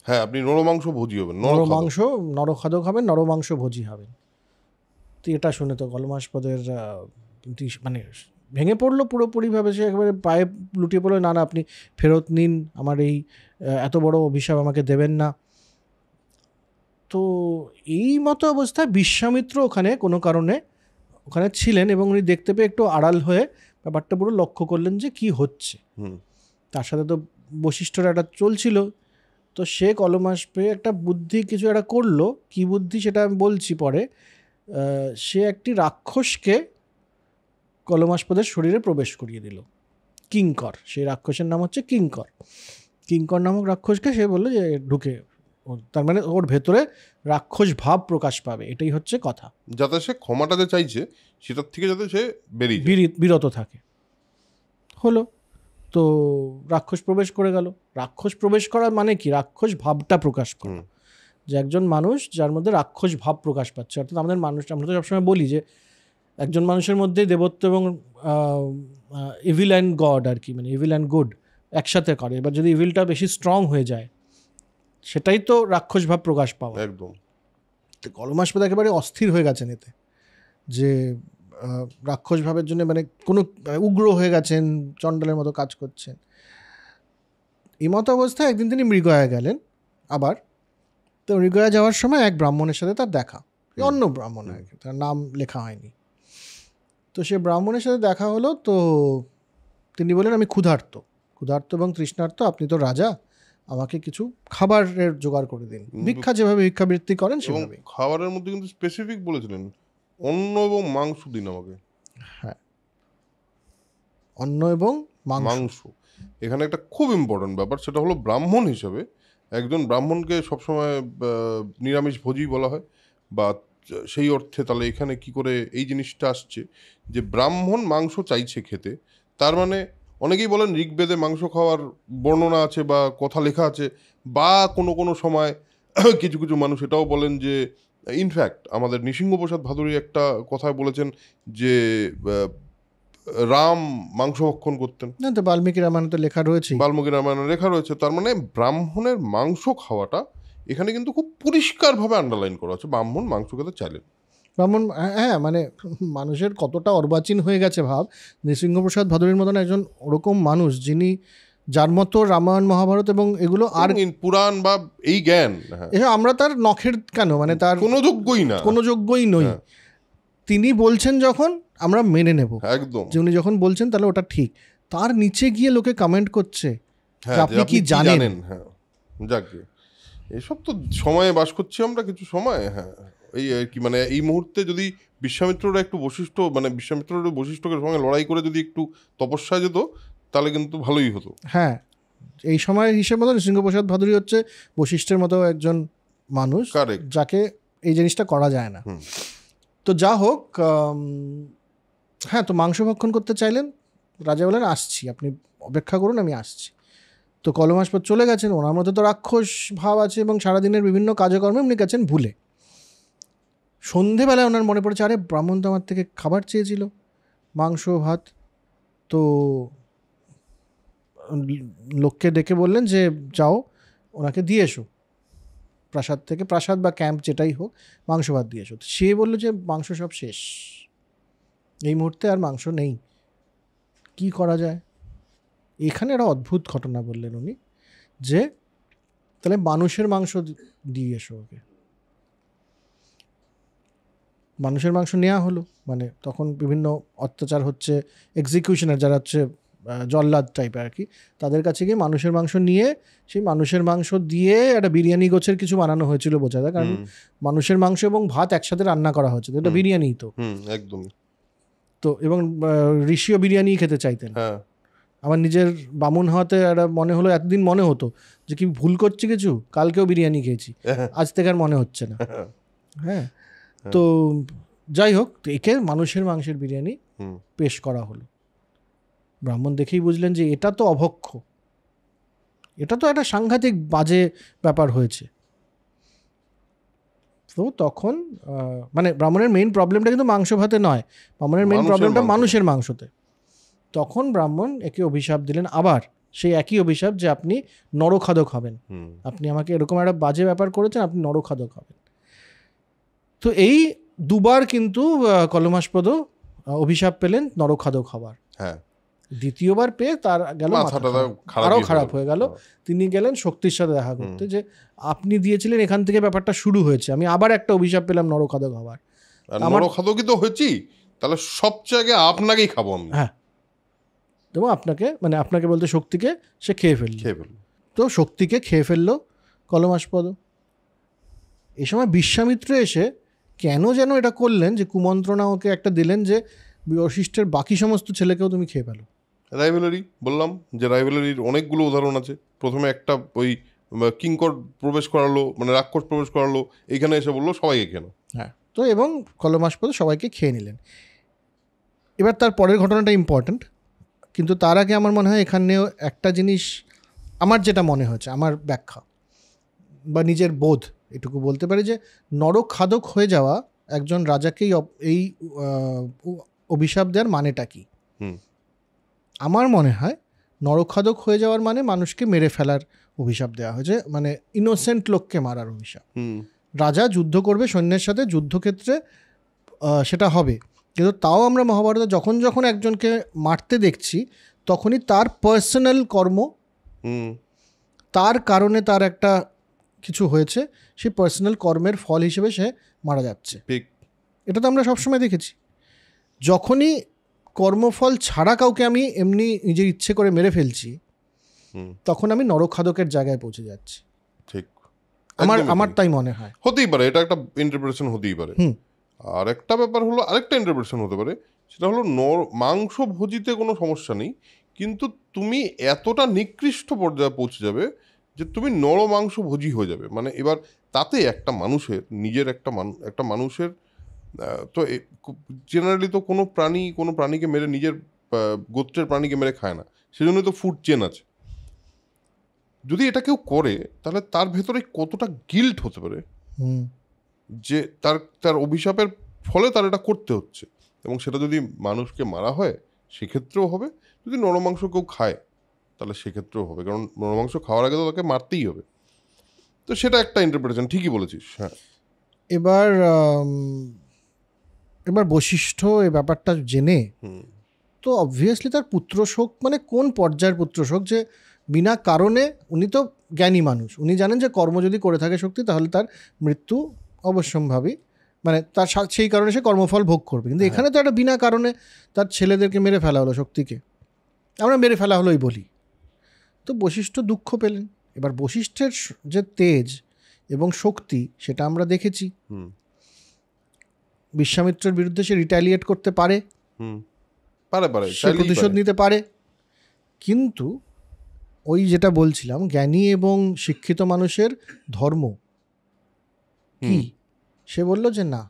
হ্যাঁ, আপনি নরমাংস ভোজি হবেন, নরখাদক হবেন, নরমাংস ভোজি হবেন। তো এটা শুনে তো কলমাসপদের মানে ভেঙে পড়লো পুরোপুরিভাবে। সে একেবারে পায়ে লুটিয়ে পড়লো, না আপনি ফেরত নিন, আমার এই এত বড় অভিশাপ আমাকে দেবেন না। তো এই মতো অবস্থায় বিশ্বামিত্র ওখানে কোনো কারণে ওখানে ছিলেন, এবং উনি দেখতে পেয়ে একটু আড়াল হয়ে ব্যাপারটা পুরো লক্ষ্য করলেন যে কি হচ্ছে। তার সাথে তো বশিষ্ঠর একটা চলছিল। তো সে কলমাস পেয়ে একটা বুদ্ধি কিছু একটা করলো। কি বুদ্ধি সেটা আমি বলছি পরে। সে একটি রাক্ষসকে কলমাসপদের শরীরে প্রবেশ করিয়ে দিল, কিঙ্কর। সেই রাক্ষসের নাম হচ্ছে কিঙ্কর। কিঙ্কর নামক রাক্ষসকে সে বললো যে ঢুকে, তার মানে ওর ভেতরে রাক্ষস ভাব প্রকাশ পাবে, এটাই হচ্ছে কথা, যাতে সে ক্ষমাটা যে চাইছে সেটার থেকে যাতে সে বিরত থাকে। হলো তো রাক্ষস প্রবেশ করে গেল। রাক্ষস প্রবেশ করার মানে কি? রাক্ষস ভাবটা প্রকাশ করা, যে একজন মানুষ যার মধ্যে রাক্ষস ভাব প্রকাশ পাচ্ছে। অর্থাৎ আমরা তো সবসময় বলি যে একজন মানুষের মধ্যে দেবত্ব এবং ইভিল অ্যান্ড গড আর কি, মানে ইভিল অ্যান্ড গুড একসাথে করে। এবার যদি ইভিলটা বেশি স্ট্রং হয়ে যায়, সেটাই তো রাক্ষস ভাব প্রকাশ পাওয়া। একদম। তো কলমাসপদ একেবারে অস্থির হয়ে গেছেন এতে, যে রাক্ষস ভাবের জন্য মানে কোনো উগ্র হয়ে গেছেন, চণ্ডালের মতো কাজ করছেন। এই মতো অবস্থায় একদিন তিনি মৃগয়া গেলেন আবার। তো মৃগয়া যাওয়ার সময় এক ব্রাহ্মণের সাথে তার দেখা, অন্য ব্রাহ্মণ আর কি, তার নাম লেখা হয়নি। তো সে ব্রাহ্মণের সাথে দেখা হলো। তো তিনি বলেন, আমি ক্ষুধার্ত এবং তৃষ্ণার্ত, আপনি তো রাজা, আমাকে কিছু খাবারের জোগাড় করে দিন। ভিক্ষা যেভাবে ভিক্ষাবৃত্তি করেন সেভাবে। খাবারের মধ্যে কিন্তু স্পেসিফিক বলেছিলেন অন্ন এবং মাংস দিন আমাকে। হ্যাঁ, অন্ন এবং মাংস। এখানে একটা খুব ইম্পর্টেন্ট ব্যাপার, সেটা হলো ব্রাহ্মণ হিসেবে একজন ব্রাহ্মণকে সবসময় নিরামিষ ভোজী বলা হয়, বা সেই অর্থে তাহলে এখানে কি করে এই জিনিসটা আসছে যে ব্রাহ্মণ মাংস চাইছে খেতে। তার মানে অনেকেই বলেন ঋগ্বেদে মাংস খাওয়ার বর্ণনা আছে বা কথা লেখা আছে, বা কোনো সময় কিছু কিছু মানুষ এটাও বলেন যে ইনফ্যাক্ট আমাদের নৃসিংহপ্রসাদ ভাদুরী একটা কথায় বলেছেন যে রাম মাংস ভক্ষণ করতেন। না, তো বাল্মীকি রামায়ণে তো লেখা রয়েছে, লেখা রয়েছে। তার মানে ব্রাহ্মণের মাংস খাওয়াটা এখানে কিন্তু খুব পরিষ্কারভাবে আন্ডারলাইন করা আছে, ব্রাহ্মণ মাংস খেতে চাইলেন। ব্রাহ্মণ, হ্যাঁ, মানে মানুষের কতটা অর্বাচীন হয়ে গেছে ভাব। নৃসিংহপ্রসাদ ভাদুরীর মতন একজন ওরকম মানুষ, যিনি যার মতো রামায়ণ মহাভারত এবং এগুলো আর পুরাণ বা এই জ্ঞান, আমরা তার নখের কেন, মানে তার কোনো যোগ্যই নই। তিনি বলছেন যখন আমরা মেনে নেব, একদম, যে উনি যখন বলছেন তাহলে ওটা ঠিক। তার নিচে গিয়ে লোকে কমেন্ট করছে আপনি কি জানেন। হ্যাঁ, যাকে এসব তো সময়ে বাস করছি আমরা কিছু সময়। হ্যাঁ, এই আর কি, মানে এই মুহূর্তে যদি বিশ্বামিত্ররা একটু বশিষ্ঠের সঙ্গে লড়াই করে যদি একটু তপস্যা যেত, তাহলে কিন্তু ভালোই হতো। হ্যাঁ, এই সময়ের হিসেব মতো নৃসিংহপ্রসাদ ভাদুরী হচ্ছে বশিষ্ঠের মতো একজন মানুষ, যাকে এই জিনিসটা করা যায় না। তো যা হোক, হ্যাঁ, তো মাংস ভক্ষণ করতে চাইলেন। রাজা বলেন, আসছি, আপনি অপেক্ষা করুন, আমি আসছি। তো কলমাসপদ চলে গেছেন, ওনার মধ্যে তো রাক্ষস ভাব আছে এবং সারাদিনের বিভিন্ন কাজকর্মে উনি গেছেন ভুলে। সন্ধেবেলায় ওনার মনে পড়েছে, আরে ব্রাহ্মণ তো আমার থেকে খাবার চেয়েছিল, মাংস ভাত। তো লোককে ডেকে বললেন যে যাও ওনাকে দিয়ে এসো, প্রাসাদ বা ক্যাম্প যেটাই হোক, মাংস ভাত দিয়ে এসো। সে বললো যে মাংস সব শেষ, এই মুহূর্তে আর মাংস নেই, কি করা যায়। এখানে একটা অদ্ভুত ঘটনা বললেন উনি, যে তাহলে মানুষের মাংস দিয়ে এসো ওকে। মানুষের মাংস নেওয়া হলো, মানে তখন বিভিন্ন অত্যাচার হচ্ছে, এক্সিকিউশনার যারা হচ্ছে জল্লাদ টাইপের আর কি, তাদের কাছে গিয়ে মানুষের মাংস নিয়ে, সেই মানুষের মাংস দিয়ে একটা বিরিয়ানি গোছের কিছু বানানো হয়েছিল বোঝা যায়, কারণ মানুষের মাংস এবং ভাত একসাথে রান্না করা হচ্ছে, এটা বিরিয়ানি তো একদম। তো এবং ঋষিও বিরিয়ানি খেতে চাইতেন। আমার নিজের বামুন হওয়াতে একটা মনে হলো, এতদিন মনে হতো যে কি ভুল করছি কিছু, কালকেও বিরিয়ানি খেয়েছি, আজ থেকে আর মনে হচ্ছে না। হ্যাঁ, তো যাই হোক, একে মানুষের মাংসের বিরিয়ানি পেশ করা হলো। ব্রাহ্মণ দেখেই বুঝলেন যে এটা তো অভক্ষ, এটা তো একটা সাংঘাতিক বাজে ব্যাপার হয়েছে। তো তখন মানে ব্রাহ্মণের মেইন প্রবলেমটা কিন্তু মাংস ভাতে নয়, ব্রাহ্মণের মেইন প্রবলেমটা মানুষের মাংসতে। তখন ব্রাহ্মণ একে অভিশাপ দিলেন আবার সেই একই অভিশাপ যে আপনি নরখাদক হবেন, আপনি আমাকে এরকম একটা বাজে ব্যাপার করেছেন, আপনি নরখাদক হবেন। তো এই দুবার কিন্তু কলমাসপদ অভিশাপ পেলেন নরখাদক হবার। দ্বিতীয়বার পেয়ে তার গেল আরো খারাপ হয়ে গেল। তিনি গেলেন শক্তির সাথে দেখা করতে, যে আপনি দিয়েছিলেন, এখান থেকে ব্যাপারটা শুরু হয়েছে, আমি আবার একটা অভিশাপ পেলাম নরখাদক হবার। নরখাদকই তো হয়েছি, তাহলে সবচেয়ে আগে আপনাকেই খাবো আমি। হ্যাঁ, এবং আপনাকে বলতে শক্তিকে সে খেয়ে ফেলল। তো শক্তিকে খেয়ে ফেললো কলমাসপদ। এই সময় বিশ্বামিত্র এসে কেন যেন এটা করলেন, যে কুমন্ত্রণা ওকে একটা দিলেন যে বশিষ্ঠের বাকি সমস্ত ছেলেকেও তুমি খেয়ে ফেলো। রাইভেলারি, বললাম যে রাইভেলারির অনেকগুলো উদাহরণ আছে। প্রথমে একটা ওই কিঙ্কর প্রবেশ করালো, মানে রাক্ষস প্রবেশ করালো, এইখানে এসে বললো সবাইকে খেয়ে নাও। হ্যাঁ, তো এবং কলমাসপদ সবাইকে খেয়ে নিলেন। এবার তার পরের ঘটনাটা ইম্পর্ট্যান্ট, কিন্তু তার আগে আমার মনে হয় এখানেও একটা জিনিস, আমার যেটা মনে হয়েছে, আমার ব্যাখ্যা বা নিজের বোধ, এটুকু বলতে পারি যে নরখাদক হয়ে যাওয়া একজন রাজাকেই এই অভিশাপ দেওয়ার মানেটা কি। আমার মনে হয় নরখাদক হয়ে যাওয়ার মানে মানুষকে মেরে ফেলার অভিশাপ দেওয়া হয়েছে, মানে ইনোসেন্ট লোককে মারার অভিশাপ। রাজা যুদ্ধ করবে সৈন্যের সাথে, যুদ্ধক্ষেত্রে সেটা হবে, কিন্তু তাও আমরা মহাভারতে যখন যখন একজনকে মারতে দেখছি তখনই তার পার্সোনাল কর্ম, তার কারণে তার একটা কিছু হয়েছে, সেই পার্সোনাল কর্মের ফল হিসেবে সে মারা যাচ্ছে। এটা তো আমরা সবসময় দেখেছি। যখনই কর্মফল ছাড়া কাউকে আমি এমনি নিজের ইচ্ছে করে মেরে ফেলছি, তখন আমি নরখাদকের জায়গায় পৌঁছে যাচ্ছি। ঠিক, আমার তাই মনে হয়। হতেই পারে, এটা একটা ইন্টারপ্রিটেশন হতেই পারে। আর একটা ব্যাপার হলো, আরেকটা ইন্টারপ্রিটেশন হতে পারে, সেটা হলো মাংস ভোজিতে কোনো সমস্যা নেই, কিন্তু তুমি এতটা নিকৃষ্ট পর্যায়ে পৌঁছে যাবে যে তুমি নরমাংস ভোজি হয়ে যাবে। মানে এবার তাতে একটা মানুষের নিজের একটা মানুষের তো জেনারেলি তো কোনো প্রাণীকে মেরে, নিজের গোত্রের প্রাণীকে মেরে খায় না, সেজন্যই তো ফুড চেন আছে। যদি এটা কেউ করে তাহলে তার ভেতরে কতটা গিল্ট হতে পারে যে তার অভিশাপের ফলে তার এটা করতে হচ্ছে। এবং সেটা যদি মানুষকে মারা হয় সেক্ষেত্রেও হবে, যদি নরমাংস কেউ খায় তাহলে সেক্ষেত্রেও হবে, কারণ নরমাংস খাওয়ার আগে তো তাকে মারতেই হবে। তো সেটা একটা ইন্টারপ্রিটেশন, ঠিকই বলেছিস। হ্যাঁ, এবার বশিষ্ঠ এই ব্যাপারটা জেনে তো অবভিয়াসলি তার পুত্রশোক, মানে কোন পর্যায়ের পুত্রশোক, যে বিনা কারণে, উনি তো জ্ঞানী মানুষ, উনি জানেন যে কর্ম যদি করে থাকে শক্তি তাহলে তার মৃত্যু অবশ্যম্ভাবী, মানে তার সেই কারণে সে কর্মফল ভোগ করবে। কিন্তু এখানে তো একটা বিনা কারণে তার ছেলেদেরকে মেরে ফেলা হলো, শক্তিকে আমরা মেরে ফেলা হলোই বলি। তো বশিষ্ঠ দুঃখ পেলেন। এবার বশিষ্ঠের যে তেজ এবং শক্তি সেটা আমরা দেখেছি, বিশ্বামিত্রের বিরুদ্ধে সে রিটালিয়েট করতে পারে, সে প্রতিশোধ নিতে পারে। কিন্তু ওই যেটা বলছিলাম, জ্ঞানী এবং শিক্ষিত মানুষের ধর্ম কি, সে বলল যে না,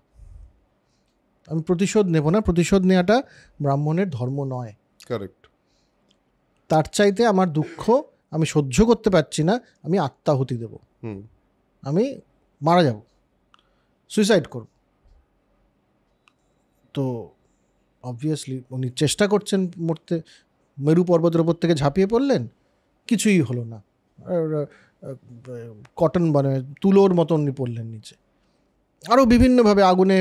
আমি প্রতিশোধ নেব না, প্রতিশোধ নেওয়াটা ব্রাহ্মণের ধর্ম নয়। কারেক্ট। তার চাইতে আমার দুঃখ আমি সহ্য করতে পারছি না, আমি আত্মাহুতি দেব, আমি মারা যাব, সুইসাইড করব। তো অবভিয়াসলি উনি চেষ্টা করছেন মরতে, মেরু পর্বতের ওপর থেকে ঝাঁপিয়ে পড়লেন, কিছুই হলো না, কটন মানে তুলোর মতন উনি পড়লেন নিচে। আরও বিভিন্নভাবে আগুনে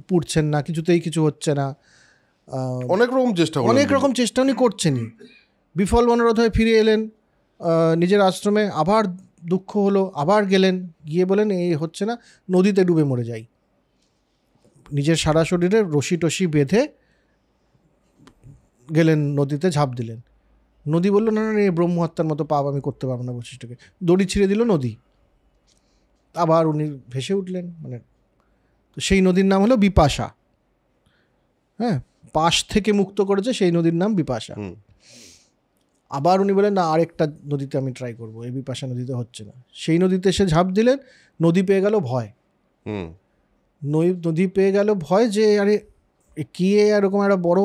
পুড়ছেন না, কিছুতেই কিছু হচ্ছে না, অনেক রকম চেষ্টা উনি করছেনই, বিফল মনোরথ হয়ে ফিরে এলেন নিজের আশ্রমে। আবার দুঃখ হলো, আবার গেলেন, গিয়ে বলেন এই হচ্ছে না, নদীতে ডুবে মরে যাই। নিজের সারা শরীরে রশি টসি বেঁধে গেলেন, নদীতে ঝাঁপ দিলেন। নদী বলল না না, এই ব্রহ্মহত্যার মতো পাপ আমি করতে পারবো না বশিষ্ঠকে, দড়ি ছিঁড়ে দিল নদী। আবার উনি ভেসে উঠলেন, মানে তো সেই নদীর নাম হলো বিপাশা। হ্যাঁ, পাশ থেকে মুক্ত করেছে সেই নদীর নাম বিপাশা। আবার উনি বলেন না, আরেকটা নদীতে আমি ট্রাই করবো, এই বিপাশা নদীতে হচ্ছে না। সেই নদীতে এসে ঝাঁপ দিলেন, নদী পেয়ে গেল ভয়। নদী পেয়ে গেল ভয় যে আরে কি এরকম একটা বড়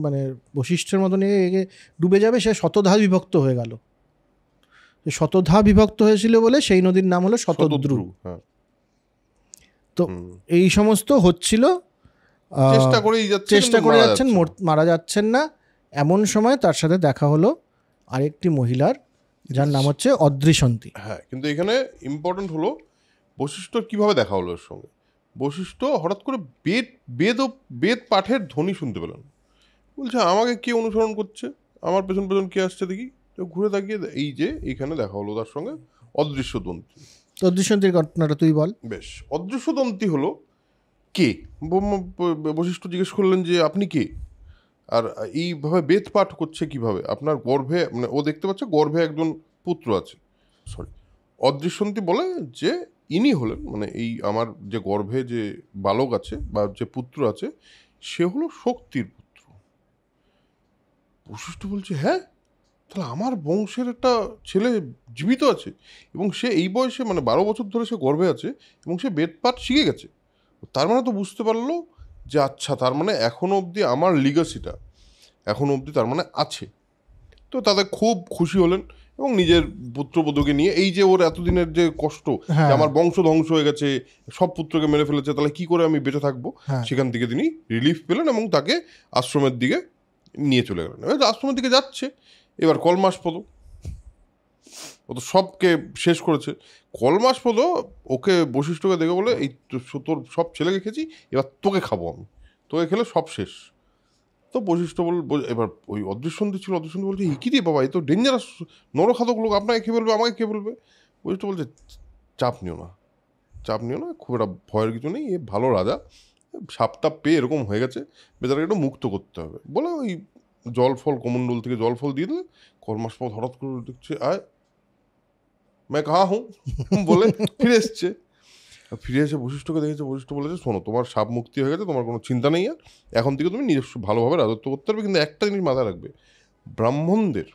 মানে বশিষ্ঠের মতন ডুবে যাবে, সে শতধা বিভক্ত হয়ে গেল। শতধা বিভক্ত হয়েছিল বলে সেই নদীর নাম হলো শতদ্রু। তো এই সমস্ত হচ্ছিল, চেষ্টা করে যাচ্ছেন, মারা যাচ্ছেন না। এমন সময় তার সাথে দেখা হলো আরেকটি মহিলার, যার নাম হচ্ছে অদৃশন্তী। হ্যাঁ, কিন্তু এখানে ইম্পর্টেন্ট হলো বশিষ্ঠ কিভাবে দেখা হলো এর সঙ্গে। বশিষ্ঠ হঠাৎ করে বেদ পাঠের ধ্বনি শুনতে পেলেন। বলছে আমাকে কে অনুসরণ করছে, আমার পেছন পেছন কে আসছে দেখি। তো ঘুরে তাকিয়ে এই যে এইখানে দেখা হলো তার সঙ্গে অদৃশ্যদন্তী। অদৃশ্যন্তীর ঘটনাটা তুই বল। বেশ, অদৃশ্যদন্তী হলো কে? বশিষ্ঠ জিজ্ঞেস করলেন যে আপনি কে, আর এইভাবে বেদ পাঠ করছে কিভাবে, আপনার গর্ভে, মানে ও দেখতে পাচ্ছে গর্ভে একজন পুত্র আছে। সরি, অদৃশ্যন্তী বলে যে ইনি হলেন, মানে এই আমার যে গর্ভে যে বালক আছে বা যে পুত্র আছে সে হলো শক্তির পুত্র। বশিষ্ঠ বলছে হ্যাঁ, তাহলে আমার বংশের একটা ছেলে জীবিত আছে এবং সে এই বয়সে, মানে 12 বছর ধরে সে গর্ভে আছে এবং সে বেদপাঠ শিখে গেছে। তার মানে তো বুঝতে পারলো যে আচ্ছা, তার মানে এখনো অবধি আমার লিগাসিটা এখনো অবধি তার মানে আছে। তো তাদের খুব খুশি হলেন এবং নিজের পুত্রবধূকে নিয়ে, এই যে ওর এতদিনের যে কষ্ট, যে আমার বংশ ধ্বংস হয়ে গেছে, সব পুত্রকে মেরে ফেলেছে, তাহলে কি করে আমি বেঁচে থাকবো, সেখান থেকে তিনি রিলিফ পেলেন এবং তাকে আশ্রমের দিকে নিয়ে চলে গেলেন। আশ্রমের দিকে যাচ্ছে, এবার কলমাসপদ, ও তো সবকে শেষ করেছে। কলমাসপদ ওকে বশিষ্ঠকে দেখে বলে এই তোর সব ছেলেকে খেয়েছি, এবার তোকে খাবো আমি, তোকে খেলে সব শেষ। তো বশিষ্ঠ এবার ওই অদৃশ্যন্তী ছিল, অদৃশ্যন্তী বলছে কি দিয়ে বাবা, এই তো ডেঞ্জারাস নরখাতক লোক, আপনাকে কে বলবে, আমাকে কে বলবে। বশিষ্ঠ বলছে চাপ নিও না, খুব একটা ভয়ের কিছু নেই, এ ভালো রাজা, সাপটা পেয়ে এরকম হয়ে গেছে, বেচারাকে একটু মুক্ত করতে হবে বলে ওই জল ফল, কমণ্ডল থেকে জল ফল দিয়ে দিলে। কলমাসপদ হঠাৎ করে দেখছে আয় मैं कहाँ हूँ বলে ফিরে এসছে। ফিরে এসে বশিষ্ঠকে দেখেছে, বশিষ্ঠ বলেছে শোনো, তোমার সাপ মুক্তি হয়ে গেছে, তোমার কোনো চিন্তা নেই, আর এখন থেকে তুমি নিজস্ব ভালোভাবে রাজত্ব করতে পারবে। কিন্তু একটা জিনিস মাথায় রাখবে, ব্রাহ্মণদের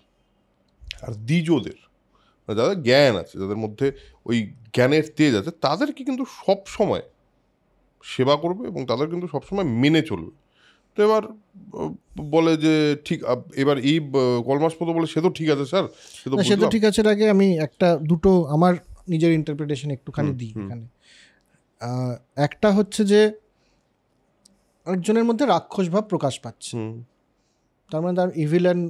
আর দ্বিজদের, যাদের জ্ঞান আছে, যাদের মধ্যে ওই জ্ঞানের তেজ আছে, তাদেরকে কিন্তু সব সময় সেবা করবে এবং তাদের কিন্তু সবসময় মেনে চলবে। তো এবার বলে যে ঠিক, এবার এই কলমাসপদ বলে সে তো ঠিক আছে স্যার, সে তো ঠিক আছে। আগে আমি দুটো আমার নিজের ইন্টারপ্রিটেশন একটুখানি দিই এখানে। একটা হচ্ছে যে একজনের মধ্যে রাক্ষস ভাব প্রকাশ পাচ্ছে, তার মানে তার ইভিল অ্যান্ড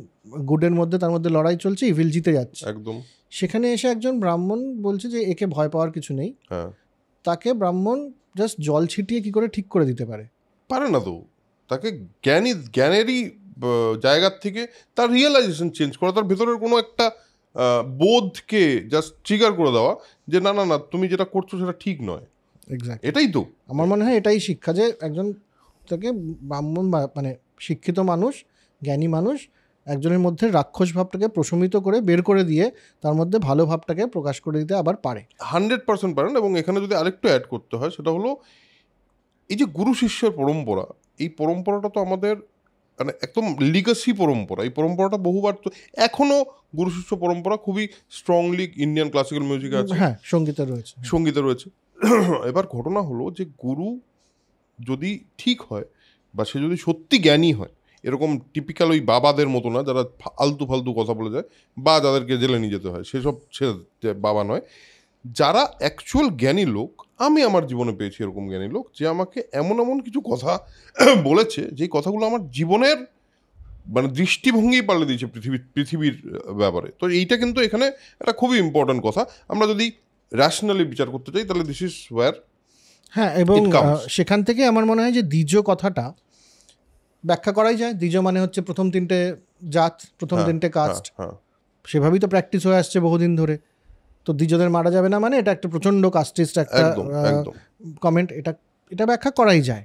গুডের মধ্যে, তার মধ্যে লড়াই চলছে, ইভিল জিতে যাচ্ছে একদম। সেখানে এসে একজন ব্রাহ্মণ বলছে যে একে ভয় পাওয়ার কিছু নেই। তাকে ব্রাহ্মণ জাস্ট জল ছিটিয়ে কি করে ঠিক করে দিতে পারে না তো, তাকে জ্ঞানেরই জায়গার থেকে তার রিয়েলাইজেশন চেঞ্জ করা, তার ভেতরের কোনো একটা বোধকে জাস্ট ট্রিগার করে দেওয়া যে না না না, তুমি যেটা করছো সেটা ঠিক নয়। এটাই তো আমার মনে হয়, এটাই শিক্ষা, যে একজন তাকে ব্রাহ্মণ মানে শিক্ষিত মানুষ, জ্ঞানী মানুষ একজনের মধ্যে রাক্ষস ভাবটাকে প্রশমিত করে বের করে দিয়ে তার মধ্যে ভালো ভাবটাকে প্রকাশ করে দিতে আবার পারে। 100% পারেন। এবং এখানে যদি আরেকটু অ্যাড করতে হয়, সেটা হলো এই যে গুরু শিষ্যের পরম্পরা, এই পরম্পরাটা তো আমাদের মানে একদম লিগাসি পরম্পরা। এই পরম্পরাটা বহুবার তো এখনও গুরু শিষ্য পরম্পরা খুবই স্ট্রংলি ইন্ডিয়ান ক্লাসিক্যাল মিউজিকে আছে, হ্যাঁ, সঙ্গীতে রয়েছে। এবার ঘটনা হলো যে গুরু যদি ঠিক হয় বা সে যদি সত্যি জ্ঞানী হয়, এরকম টিপিক্যাল ওই বাবাদের মতো না যারা আলতু ফালতু কথা বলে যায় বা যাদেরকে জেলে নিয়ে যেতে হয়, সেসব সে বাবা নয়, যারা অ্যাকচুয়াল জ্ঞানী লোক। আমি আমার জীবনে পেয়েছি এরকম জ্ঞানী লোক যে আমাকে এমন এমন কিছু কথা বলেছে, যেই কথাগুলো আমার জীবনের মানে দৃষ্টিভঙ্গি পাল্টে দিয়েছে পৃথিবীর ব্যাপারে। তো এইটা কিন্তু এখানে একটা খুবই ইম্পর্ট্যান্ট কথা। আমরা যদি র্যাশনালি বিচার করতে চাই তাহলে দিস ইজ ওয়্যার। হ্যাঁ, এবং সেখান থেকে আমার মনে হয় যে দ্বিজ কথাটা ব্যাখ্যা করাই যায়। দ্বিজ মানে হচ্ছে প্রথম তিনটে জাত, প্রথম তিনটে কাস্ট, সেভাবেই তো প্র্যাকটিস হয়ে আসছে বহুদিন ধরে। তো দ্বিজদের মারা যাবে না মানে এটা একটা প্রচণ্ড কাস্টিস্ট একটা কমেন্ট। এটা ব্যাখ্যা করাই যায়,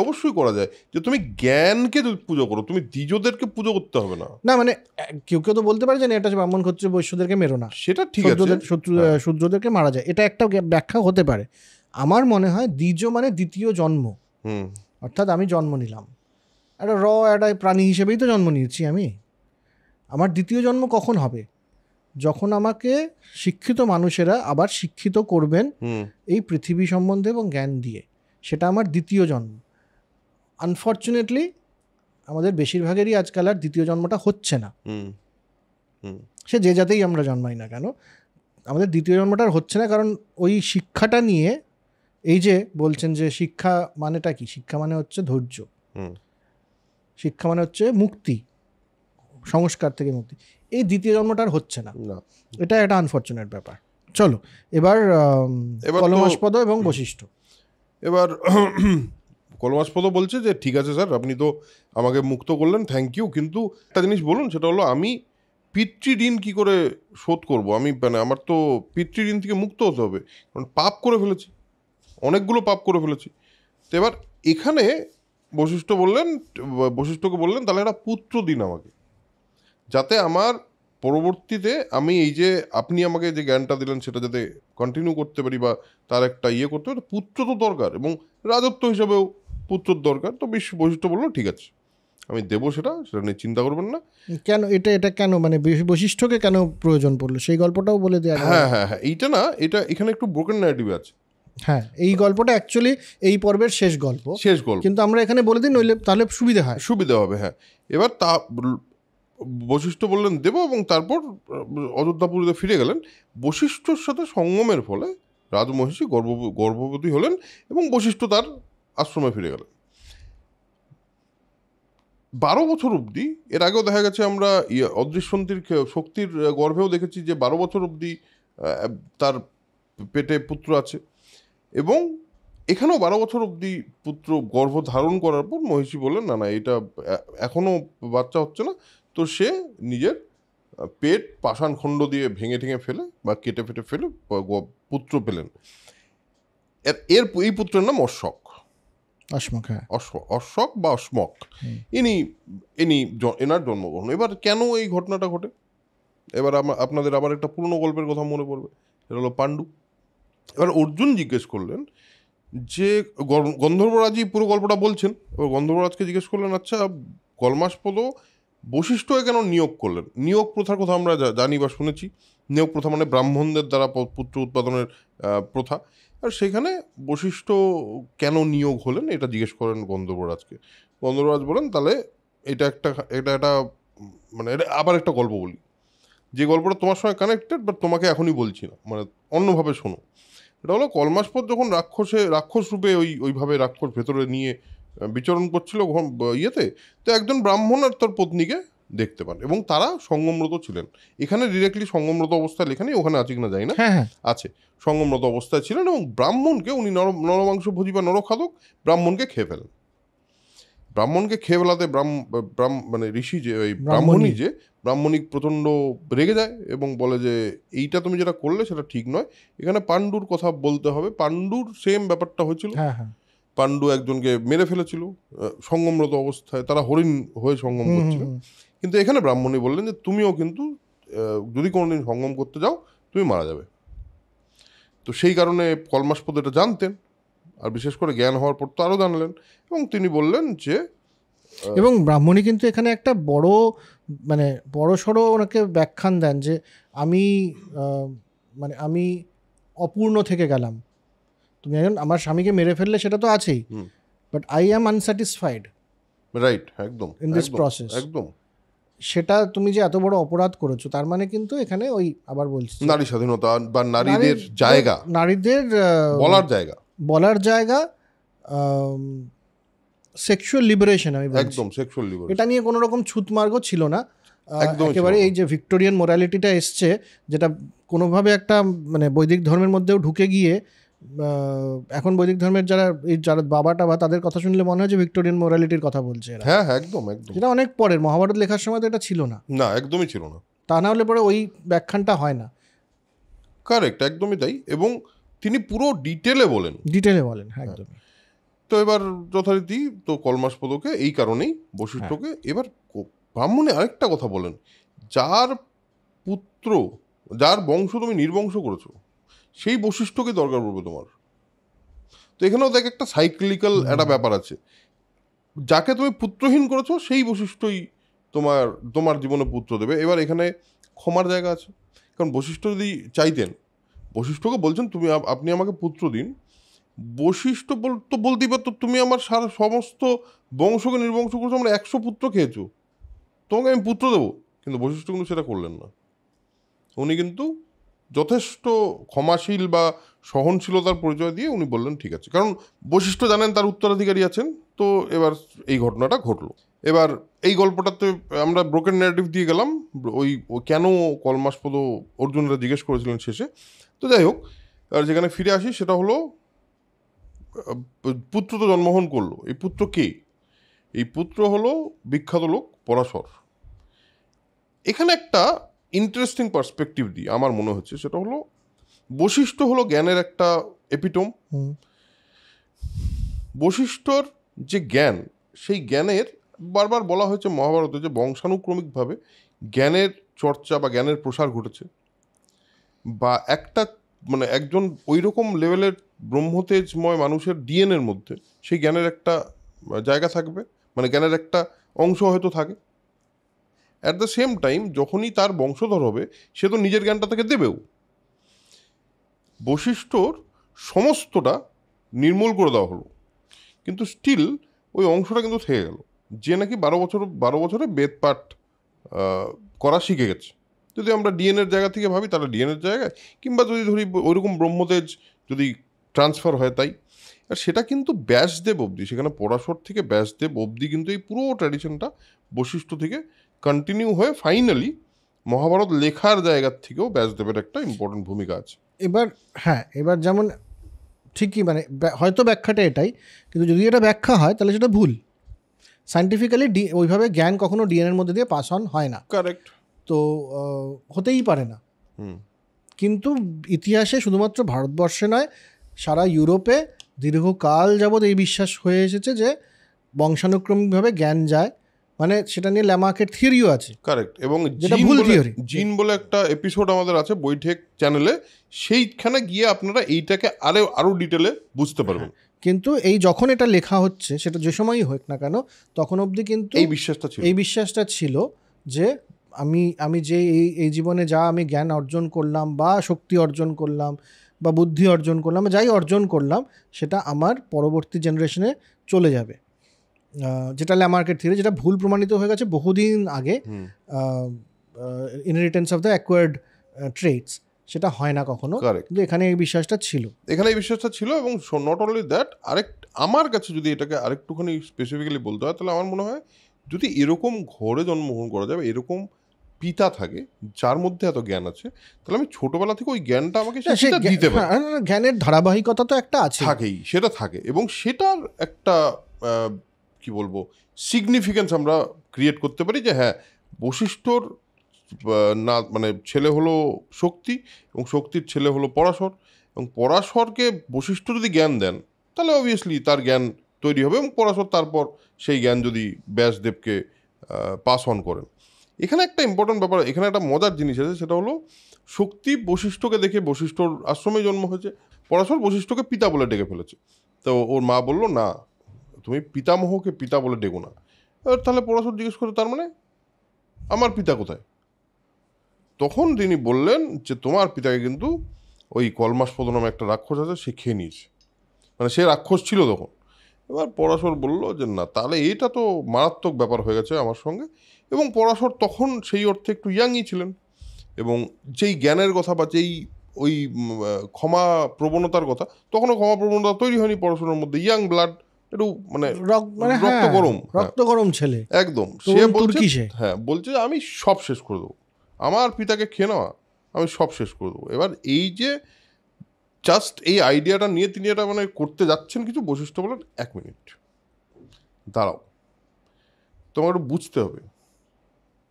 অবশ্যই করা যায়। যে তুমি জ্ঞানকে পুজো করো, তুমি দ্বিজদেরকে পুজো করতে হবে না। না মানে কেউ কেউ তো বলতে পারে যে এটা ব্রাহ্মণ ক্ষত্রিয় বৈশ্যদেরকে মেরো না, সেটা ঠিক আছে, শূদ্রদেরকে মারা যায়, এটা একটা ব্যাখ্যা হতে পারে। আমার মনে হয় দ্বিজ মানে দ্বিতীয় জন্ম, অর্থাৎ আমি জন্ম নিলাম একটা প্রাণী হিসেবেই তো জন্ম নিয়েছি আমি। আমার দ্বিতীয় জন্ম কখন হবে? যখন আমাকে শিক্ষিত মানুষেরা আবার শিক্ষিত করবেন এই পৃথিবী সম্বন্ধে এবং জ্ঞান দিয়ে, সেটা আমার দ্বিতীয় জন্ম। আনফর্চুনেটলি আমাদের বেশিরভাগেরই আজকাল আর দ্বিতীয় জন্মটা হচ্ছে না। সে যে জাতেই আমরা জন্মাই না কেন, আমাদের দ্বিতীয় জন্মটা আর হচ্ছে না, কারণ ওই শিক্ষাটা নিয়ে, এই যে বলছেন যে শিক্ষা মানেটা কি, শিক্ষা মানে হচ্ছে ধৈর্য, শিক্ষা মানে হচ্ছে মুক্তি, সংস্কার থেকে মুক্তি, এই দ্বিতীয় জন্মটা আর হচ্ছে না, এটা একটা আনফর্চুনেট ব্যাপার। চলো এবার কলমাস্পদ এবং বশিষ্ঠ। এবার কলমাস্পদ বলছে যে ঠিক আছে স্যার, আপনি তো আমাকে মুক্ত করলেন, থ্যাংক ইউ, কিন্তু একটা জিনিস বলুন, সেটা হলো আমি পিতৃঋণ কি করে শোধ করব? আমি মানে আমার তো পিতৃঋণ থেকে মুক্ত হতে হবে, কারণ পাপ করে ফেলেছি, অনেকগুলো পাপ করে ফেলেছি। তো এবার এখানে বশিষ্ঠকে বললেন তাহলে একটা পুত্র দিন আমাকে, যাতে আমার পরবর্তীতে আমি এই যে আপনি আমাকে যে জ্ঞানটা দিলেন সেটা যাতে কন্টিনিউ করতে পারি বা তার একটা করতে পারি। পুত্র তো দরকার এবং রাজত্ব হিসাবেও পুত্রর দরকার। তো বশিষ্ঠ বললো ঠিক আছে, আমি দেবো, সেটা নিয়ে চিন্তা করবেন না। কেন এটা কেন মানে বশিষ্ঠকে কেন প্রয়োজন পড়লো সেই গল্পটাও বলে দেওয়া। হ্যাঁ, এইটা না, এটা এখানে একটু ব্রোকেন ন্যারেটিভ আছে। হ্যাঁ, এই গল্পটা অ্যাকচুয়ালি এই পর্বের শেষ গল্প, কিন্তু আমরা এখানে বলে দিই, নইলে তাহলে সুবিধা হবে। হ্যাঁ, এবার বশিষ্ঠ বললেন দেব, এবং তারপর অযোধ্যাপুরীতে ফিরে গেলেন। বশিষ্ঠর সাথে সঙ্গমের ফলে রাজমহিষী গর্ভবতী হলেন এবং বশিষ্ঠ তার আশ্রমে ফিরে গেলেন। 12 বছর অবধি, এর আগেও দেখা গেছে আমরা অদৃশ্যন্তীর শক্তির গর্ভেও দেখেছি যে 12 বছর অবধি তার পেটে পুত্র আছে, এবং এখানেও 12 বছর অবধি পুত্র গর্ভ ধারণ করার পর মহিষী বললেন না এটা এখনও বাচ্চা হচ্ছে না। তো সে নিজের পেট পাষাণ খণ্ড দিয়ে ভেঙে ফেলে বা কেটে ফেলে পুত্র পেলেন। এই পুত্রের নাম অশ্বক বা অশ্মক। এনার জন্মগ্রহণ। এবার কেন এই ঘটনাটা ঘটে, এবার আপনাদের আবার একটা পুরনো গল্পের কথা মনে পড়বে, এটা হলো পাণ্ডু। এবার অর্জুন জিজ্ঞেস করলেন যে গন্ধর্বরাজই পুরো গল্পটা বলছেন, এবার গন্ধর্বরাজকে জিজ্ঞেস করলেন আচ্ছা কলমাস্পদ বশিষ্ঠকে কেন নিয়োগ করলেন? নিয়োগ প্রথার কথা আমরা জানি বা শুনেছি। নিয়োগ প্রথা মানে ব্রাহ্মণদের দ্বারা পুত্র উৎপাদনের প্রথা। আর সেখানে বশিষ্ঠ কেন নিয়োগ হলেন এটা জিজ্ঞেস করেন গন্ধর্বরাজকে। গন্ধর্বরাজ বলেন তাহলে এটা একটা মানে এটা আবার একটা গল্প বলি, যে গল্পটা তোমার সঙ্গে কানেক্টেড, বাট তোমাকে এখনই বলছি না, মানে অন্যভাবে শোনো। এটা হলো কলমাস্পদ যখন রাক্ষস রূপে ওইভাবে রাক্ষস ভেতরে নিয়ে বিচরণ করছিল তো একজন ব্রাহ্মণ আর তার পত্নীকে দেখতে পান, এবং তারা সঙ্গমরত ছিলেন। এখানে ডিরেক্টলি সঙ্গমরত অবস্থায় লেখা নেই, ওখানে আছে কিনা যাই না, আছে, সঙ্গমরত অবস্থায় ছিলেন, এবং ব্রাহ্মণকে উনি নরমাংস ভোজী বা নরখাদক ব্রাহ্মণকে খেয়ে ফেলেন। ব্রাহ্মণকে খেয়ে ফেলাতে মানে ঋষি যে ওই ব্রাহ্মণী প্রচণ্ড রেগে যায় এবং বলে যে এইটা তুমি যেটা করলে সেটা ঠিক নয়। এখানে পাণ্ডুর কথা বলতে হবে, পাণ্ডুর সেম ব্যাপারটা হয়েছিল। পাণ্ডু একজনকে মেরে ফেলেছিল সঙ্গমরত অবস্থায়, তারা হরিণ হয়ে সঙ্গম করছিল। কিন্তু এখানে ব্রাহ্মণী বললেন যে তুমিও কিন্তু যদি কোনোদিন সঙ্গম করতে যাও তুমি মারা যাবে। তো সেই কারণে কলমাস্পদ এটা জানতেন, আর বিশেষ করে জ্ঞান হওয়ার পর তো আরও জানলেন, এবং তিনি বললেন যে, এবং ব্রাহ্মণী কিন্তু এখানে একটা বড় সড়ো ওনাকে ব্যাখ্যান দেন যে আমি অপূর্ণ থেকে গেলাম। তুমি এখন আমার স্বামীকে মেরে ফেললে সেটা তো আছেই, but I am unsatisfied, right, একদম ইন দিস প্রসেস। একদম সেটা তুমি যে এত বড় অপরাধ করেছো, তার মানে কিন্তু এখানে ওই আবার বলছি নারী স্বাধীনতা বা নারীদের জায়গা, নারীদের বলার জায়গা, সেক্সুয়াল লিবারেশন, আমি বলছি একদম সেক্সুয়াল লিবারেশন। এটা নিয়ে কোনো রকম ছুতমার্গ ছিল না একেবারে। এই যে ভিক্টোরিয়ান মোরালিটিটা এসছে, যেটা কোনোভাবে একটা মানে বৈদিক ধর্মের মধ্যেও ঢুকে গিয়ে, এখন বৈদিক ধর্মের যারা বাবাটা বা তাদের কথা শুনলে মনে হয় যে ভিক্টোরিয়ান মোরালিটির কথা বলছে। হ্যাঁ, একদম যেটা অনেক পরের, মহাভারত লেখার সময় তো এটা ছিল না, একদমই ছিল না। তা না হলে পরে ওই ব্যাখ্যানটা হয় না। কারেক্ট, একদমই তাই। এবং তিনি পুরো ডিটেলে বলেন, হ্যাঁ একদমই। তো এবার যথারীতি তো কলমাস্পদকে এই কারণেই বশিষ্ঠকে, এবার ব্রাহ্মণে আরেকটা কথা বলেন, যার বংশ তুমি নির্বংশ করেছো সেই বশিষ্ঠকে দরকার পড়বে তোমার। তো এখানেও দেখ একটা সাইক্লিক্যাল একটা ব্যাপার আছে, যাকে তুমি পুত্রহীন করেছো সেই বশিষ্ঠই তোমার জীবনে পুত্র দেবে। এবার এখানে ক্ষমার জায়গা আছে, কারণ বশিষ্ঠ যদি চাইতেন, বশিষ্ঠকে বলছেন আপনি আমাকে পুত্র দিন, বশিষ্ঠ তো বলতেই পারতো তুমি আমার সমস্ত বংশকে নির্বংশ করেছো, আমরা 100 পুত্র খেয়েছো, তোমাকে আমি পুত্র দেবো। কিন্তু বশিষ্ঠ কিন্তু সেটা করলেন না। উনি কিন্তু যথেষ্ট ক্ষমাশীল বা সহনশীলতার পরিচয় দিয়ে উনি বললেন ঠিক আছে, কারণ বশিষ্ঠ জানেন তার উত্তরাধিকারী আছেন। তো এবার এই ঘটনাটা ঘটলো। এবার এই গল্পটাতে আমরা ব্রোকেন ন্যারেটিভ দিয়ে গেলাম, ওই কেন কলমাসপদ অর্জুনরা জিজ্ঞেস করেছিলেন শেষে। তো যাই হোক, আর যেখানে ফিরে আসি সেটা হলো পুত্র তো জন্মগ্রহণ করলো। এই পুত্র কে? এই পুত্র হলো বিখ্যাত লোক পরাশর। এখানে একটা ইন্টারেস্টিং পার্সপেক্টিভ দিই আমার মনে হচ্ছে, সেটা হলো বশিষ্ঠ হলো জ্ঞানের একটা এপিটোম। বশিষ্ঠর যে জ্ঞান, সেই জ্ঞানের বারবার বলা হয়েছে মহাভারতে যে বংশানুক্রমিকভাবে জ্ঞানের চর্চা বা জ্ঞানের প্রসার ঘটেছে, বা একটা মানে একজন ওই রকম লেভেলের ব্রহ্মতেজময় মানুষের ডিএনএর মধ্যে সেই জ্ঞানের একটা জায়গা থাকবে, মানে জ্ঞানের একটা অংশ হয়তো থাকে। অ্যাট দ্য সেম টাইম যখনই তার বংশধর হবে, সে তো নিজের জ্ঞানটা তাকে দেবেও। বশিষ্ঠর সমস্তটা নির্মূল করে দেওয়া হলো, কিন্তু স্টিল ওই অংশটা কিন্তু থেকে গেল, যে নাকি 12 বছরে বেদপাঠ করা শিখে গেছে। যদি আমরা ডিএনএর জায়গা থেকে ভাবি, তাহলে ডিএনএর জায়গায়, কিংবা যদি ধরি ওইরকম ব্রহ্মতেজ যদি ট্রান্সফার হয় তাই। আর সেটা কিন্তু ব্যাসদেব অবধি, সেখানে পরাশর থেকে ব্যাসদেব অবধি কিন্তু এই পুরো ট্র্যাডিশনটা বশিষ্ঠ থেকে কন্টিনিউ হয়ে ফাইনালি মহাভারত লেখার জায়গার থেকেও ব্যাসদেবের একটা ইম্পর্টেন্ট ভূমিকা আছে। এবার যেমন ঠিকই, মানে হয়তো ব্যাখ্যাটা এটাই, কিন্তু যদি এটা ব্যাখ্যা হয় তাহলে সেটা ভুল। সায়েন্টিফিক্যালি ওইভাবে জ্ঞান কখনো ডিএনএর মধ্যে দিয়ে পাস অন হয় না। কারেক্ট। তো হতেই পারে না। কিন্তু ইতিহাসে শুধুমাত্র ভারতবর্ষে নয়, সারা ইউরোপে দীর্ঘকাল যাবৎ এই বিশ্বাস হয়ে এসেছে যে বংশানুক্রমিকভাবে জ্ঞান যায়, মানে সেটা নিয়ে ল্যামার্কের থিওরিও আছে। কারেক্ট। এবং যেটা ভুল থিওরি। জিন বলে একটা এপিসোড আমাদের আছে বৈঠক চ্যানেলে, সেইখানে গিয়ে আপনারা এইটাকে আরো ডিটেলে বুঝতে পারবেন। কিন্তু এই যখন এটা লেখা হচ্ছে, সেটা যে সময়ই হোক না কেন, তখন অবধি কিন্তু এই বিশ্বাসটা ছিল যে আমি যে এই জীবনে যা আমি জ্ঞান অর্জন করলাম বা শক্তি অর্জন করলাম বা বুদ্ধি অর্জন করলাম, যাই অর্জন করলাম, সেটা আমার পরবর্তী জেনারেশনে চলে যাবে, যেটা ল্যামার্কের থিওরি, যেটা ভুল প্রমাণিত হয়ে গেছে বহুদিন আগে। Inheritance of the acquired traits, সেটা হয় না কখনো, কিন্তু এখানে এই বিশ্বাসটা ছিল। এবং নট অনলি দ্যাট, আমার কাছে যদি এটাকে আরেকটুখানি স্পেসিফিক্যালি বলতে হয়, তাহলে আমার মনে হয় যদি এরকম ঘরে জন্মগ্রহণ করা যাবে, এরকম পিতা থাকে যার মধ্যে এত জ্ঞান আছে, তাহলে আমি ছোটবেলা থেকে ওই জ্ঞানটা আমাকে দিতে পারি। জ্ঞানের ধারাবাহিকতা তো একটা আছে, থাকেই, সেটা থাকে, এবং সেটার একটা কি বলবো সিগনিফিকেন্স আমরা ক্রিয়েট করতে পারি যে হ্যাঁ, বশিষ্ঠর না মানে ছেলে হলো শক্তি, এবং শক্তির ছেলে হলো পরাশর, এবং পরাশরকে বশিষ্ঠ যদি জ্ঞান দেন, তাহলে অবভিয়াসলি তার জ্ঞান তৈরি হবে, এবং পরাশর তারপর সেই জ্ঞান যদি ব্যাসদেবকে পাস অন করেন। এখানে একটা ইম্পর্টেন্ট ব্যাপার, এখানে একটা মজার জিনিস আছে, সেটা হলো শক্তি বশিষ্ঠকে দেখে, বশিষ্ঠর আশ্রমে জন্ম হয়েছে, পরাশর বশিষ্ঠকে পিতা বলে ডেকে ফেলেছে। তো ওর মা বললো, না, তুমি পিতামহকে পিতা বলে ডেকো না। তাহলে পরাশর জিজ্ঞেস করে, তার মানে আমার পিতা কোথায়? তখন তিনি বললেন যে তোমার পিতাকে কিন্তু ওই কলমাসপদ নামে একটা রাক্ষস আছে, সে খেয়ে নিয়েছে, মানে সে রাক্ষস ছিল তখন। এবার পরাশর বলল যে না, তাহলে এটা তো মারাত্মক ব্যাপার হয়ে গেছে আমার সঙ্গে। এবং পরাশর তখন সেই অর্থে একটু ইয়াংই ছিলেন, এবং যেই জ্ঞানের কথা বা যেই ওই ক্ষমা প্রবণতার কথা, তখনও ক্ষমা প্রবণতা তৈরি হয়নি পরাশরের মধ্যে। ইয়াং ব্লাড, একটু মানে রক্ত গরম ছেলে একদম। সে বলছে যে আমি সব শেষ করে দেবো, আমার পিতাকে খেয়ে নেওয়া, আমি সব শেষ করে দেবো। এবার এই যে জাস্ট এই আইডিয়াটা নিয়ে তিনি এটা মানে করতে যাচ্ছেন কিছু, বশিষ্ঠ বলেন 1 মিনিট দাঁড়াও, তোমার একটু বুঝতে হবে,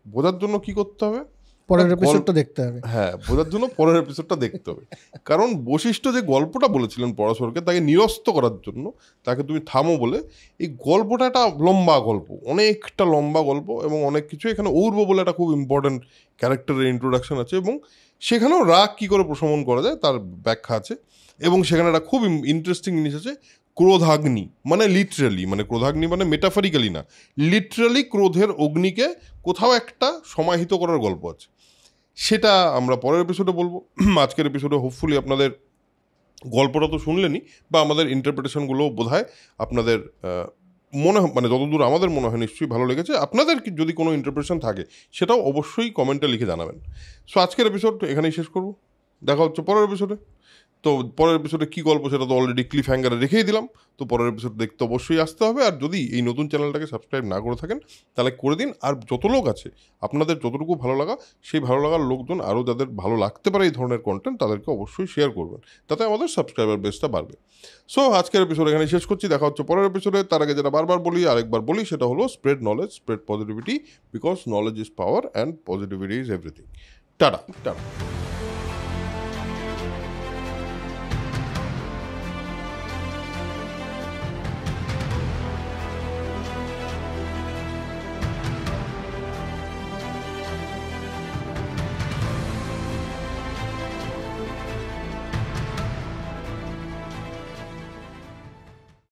বোঝার জন্য কি করতে হবে, পরের এপিসোডটা দেখতে হবে। হ্যাঁ, বোঝার জন্য পরের এপিসোডটা দেখতে হবে। কারণ বশিষ্ঠ যে গল্পটা বলেছিলেন পরাশরকে, তাকে নিরস্ত করার জন্য, তাকে তুমি থামো বলে, এই গল্পটা একটা লম্বা গল্প, অনেকটা লম্বা গল্প, এবং অনেক কিছু এখানে ঔর্ব বলে একটা খুব ইম্পর্টেন্ট ক্যারেক্টারের ইন্ট্রোডাকশন আছে, এবং সেখানেও রাগ কী করে প্রশমন করা যায় তার ব্যাখ্যা আছে। এবং সেখানে একটা খুব ইন্টারেস্টিং জিনিস আছে, ক্রোধাগ্নি, মানে লিটারালি, মানে ক্রোধাগ্নি মানে মেটাফরিক্যালি না, লিটারালি ক্রোধের অগ্নিকে কোথাও একটা সমাহিত করার গল্প আছে। সেটা আমরা পরের এপিসোডে বলবো। আজকের এপিসোডে হোপফুলি আপনাদের গল্পটা তো শুনলেনই, বা আমাদের ইন্টারপ্রিটেশনগুলো বোধহয় আপনাদের মানে যতদূর আমাদের মনে হয় নিশ্চয়ই ভালো লেগেছে। আপনাদের যদি কোনো ইন্টারপ্রিটেশন থাকে, সেটাও অবশ্যই কমেন্টে লিখে জানাবেন। সো আজকের এপিসোড এখানেই শেষ করব, দেখা হচ্ছে পরের এপিসোডে। তো পরের এপিসোডে কী গল্প সেটা তো অলরেডি ক্লিফ হ্যাঙ্গারে রেখেই দিলাম। তো পরের এপিসোড দেখতে অবশ্যই আসতে হবে। আর যদি এই নতুন চ্যানেলটাকে সাবস্ক্রাইব না করে থাকেন তাহলে করে দিন। আর যত লোক আছে আপনাদের যতটুকু ভালো লাগা, সেই ভালো লাগার লোকজন আরও যাদের ভালো লাগতে পারে এই ধরনের কন্টেন্ট তাদেরকে অবশ্যই শেয়ার করবেন, তাতে আমাদের সাবস্ক্রাইবার বেসটা বাড়বে। সো আজকের এপিসোড এখানে শেষ করছি, দেখা হচ্ছে পরের এপিসোডে। তার আগে যেটা বারবার বলি আরেকবার বলি, সেটা হলো spread knowledge, spread positivity, because knowledge is power and positivity is everything. Tata tata.